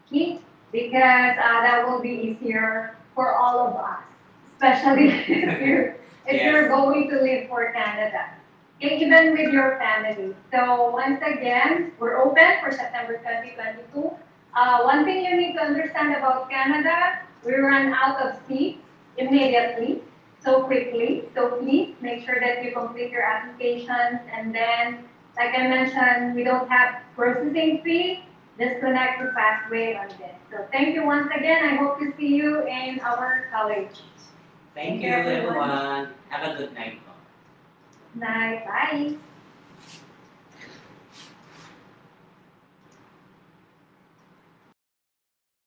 Okay? Because that will be easier for all of us, especially if you're going to live for Canada. Okay, even with your family. So once again, we're open for September 2022. One thing you need to understand about Canada, we run out of seats immediately, so quickly. So please make sure that you complete your applications. And then, like I mentioned, we don't have processing fee. Just connect to FastWay on this. So thank you once again. I hope to see you in our college. Thank you, everyone. Have a good night. Night. Bye.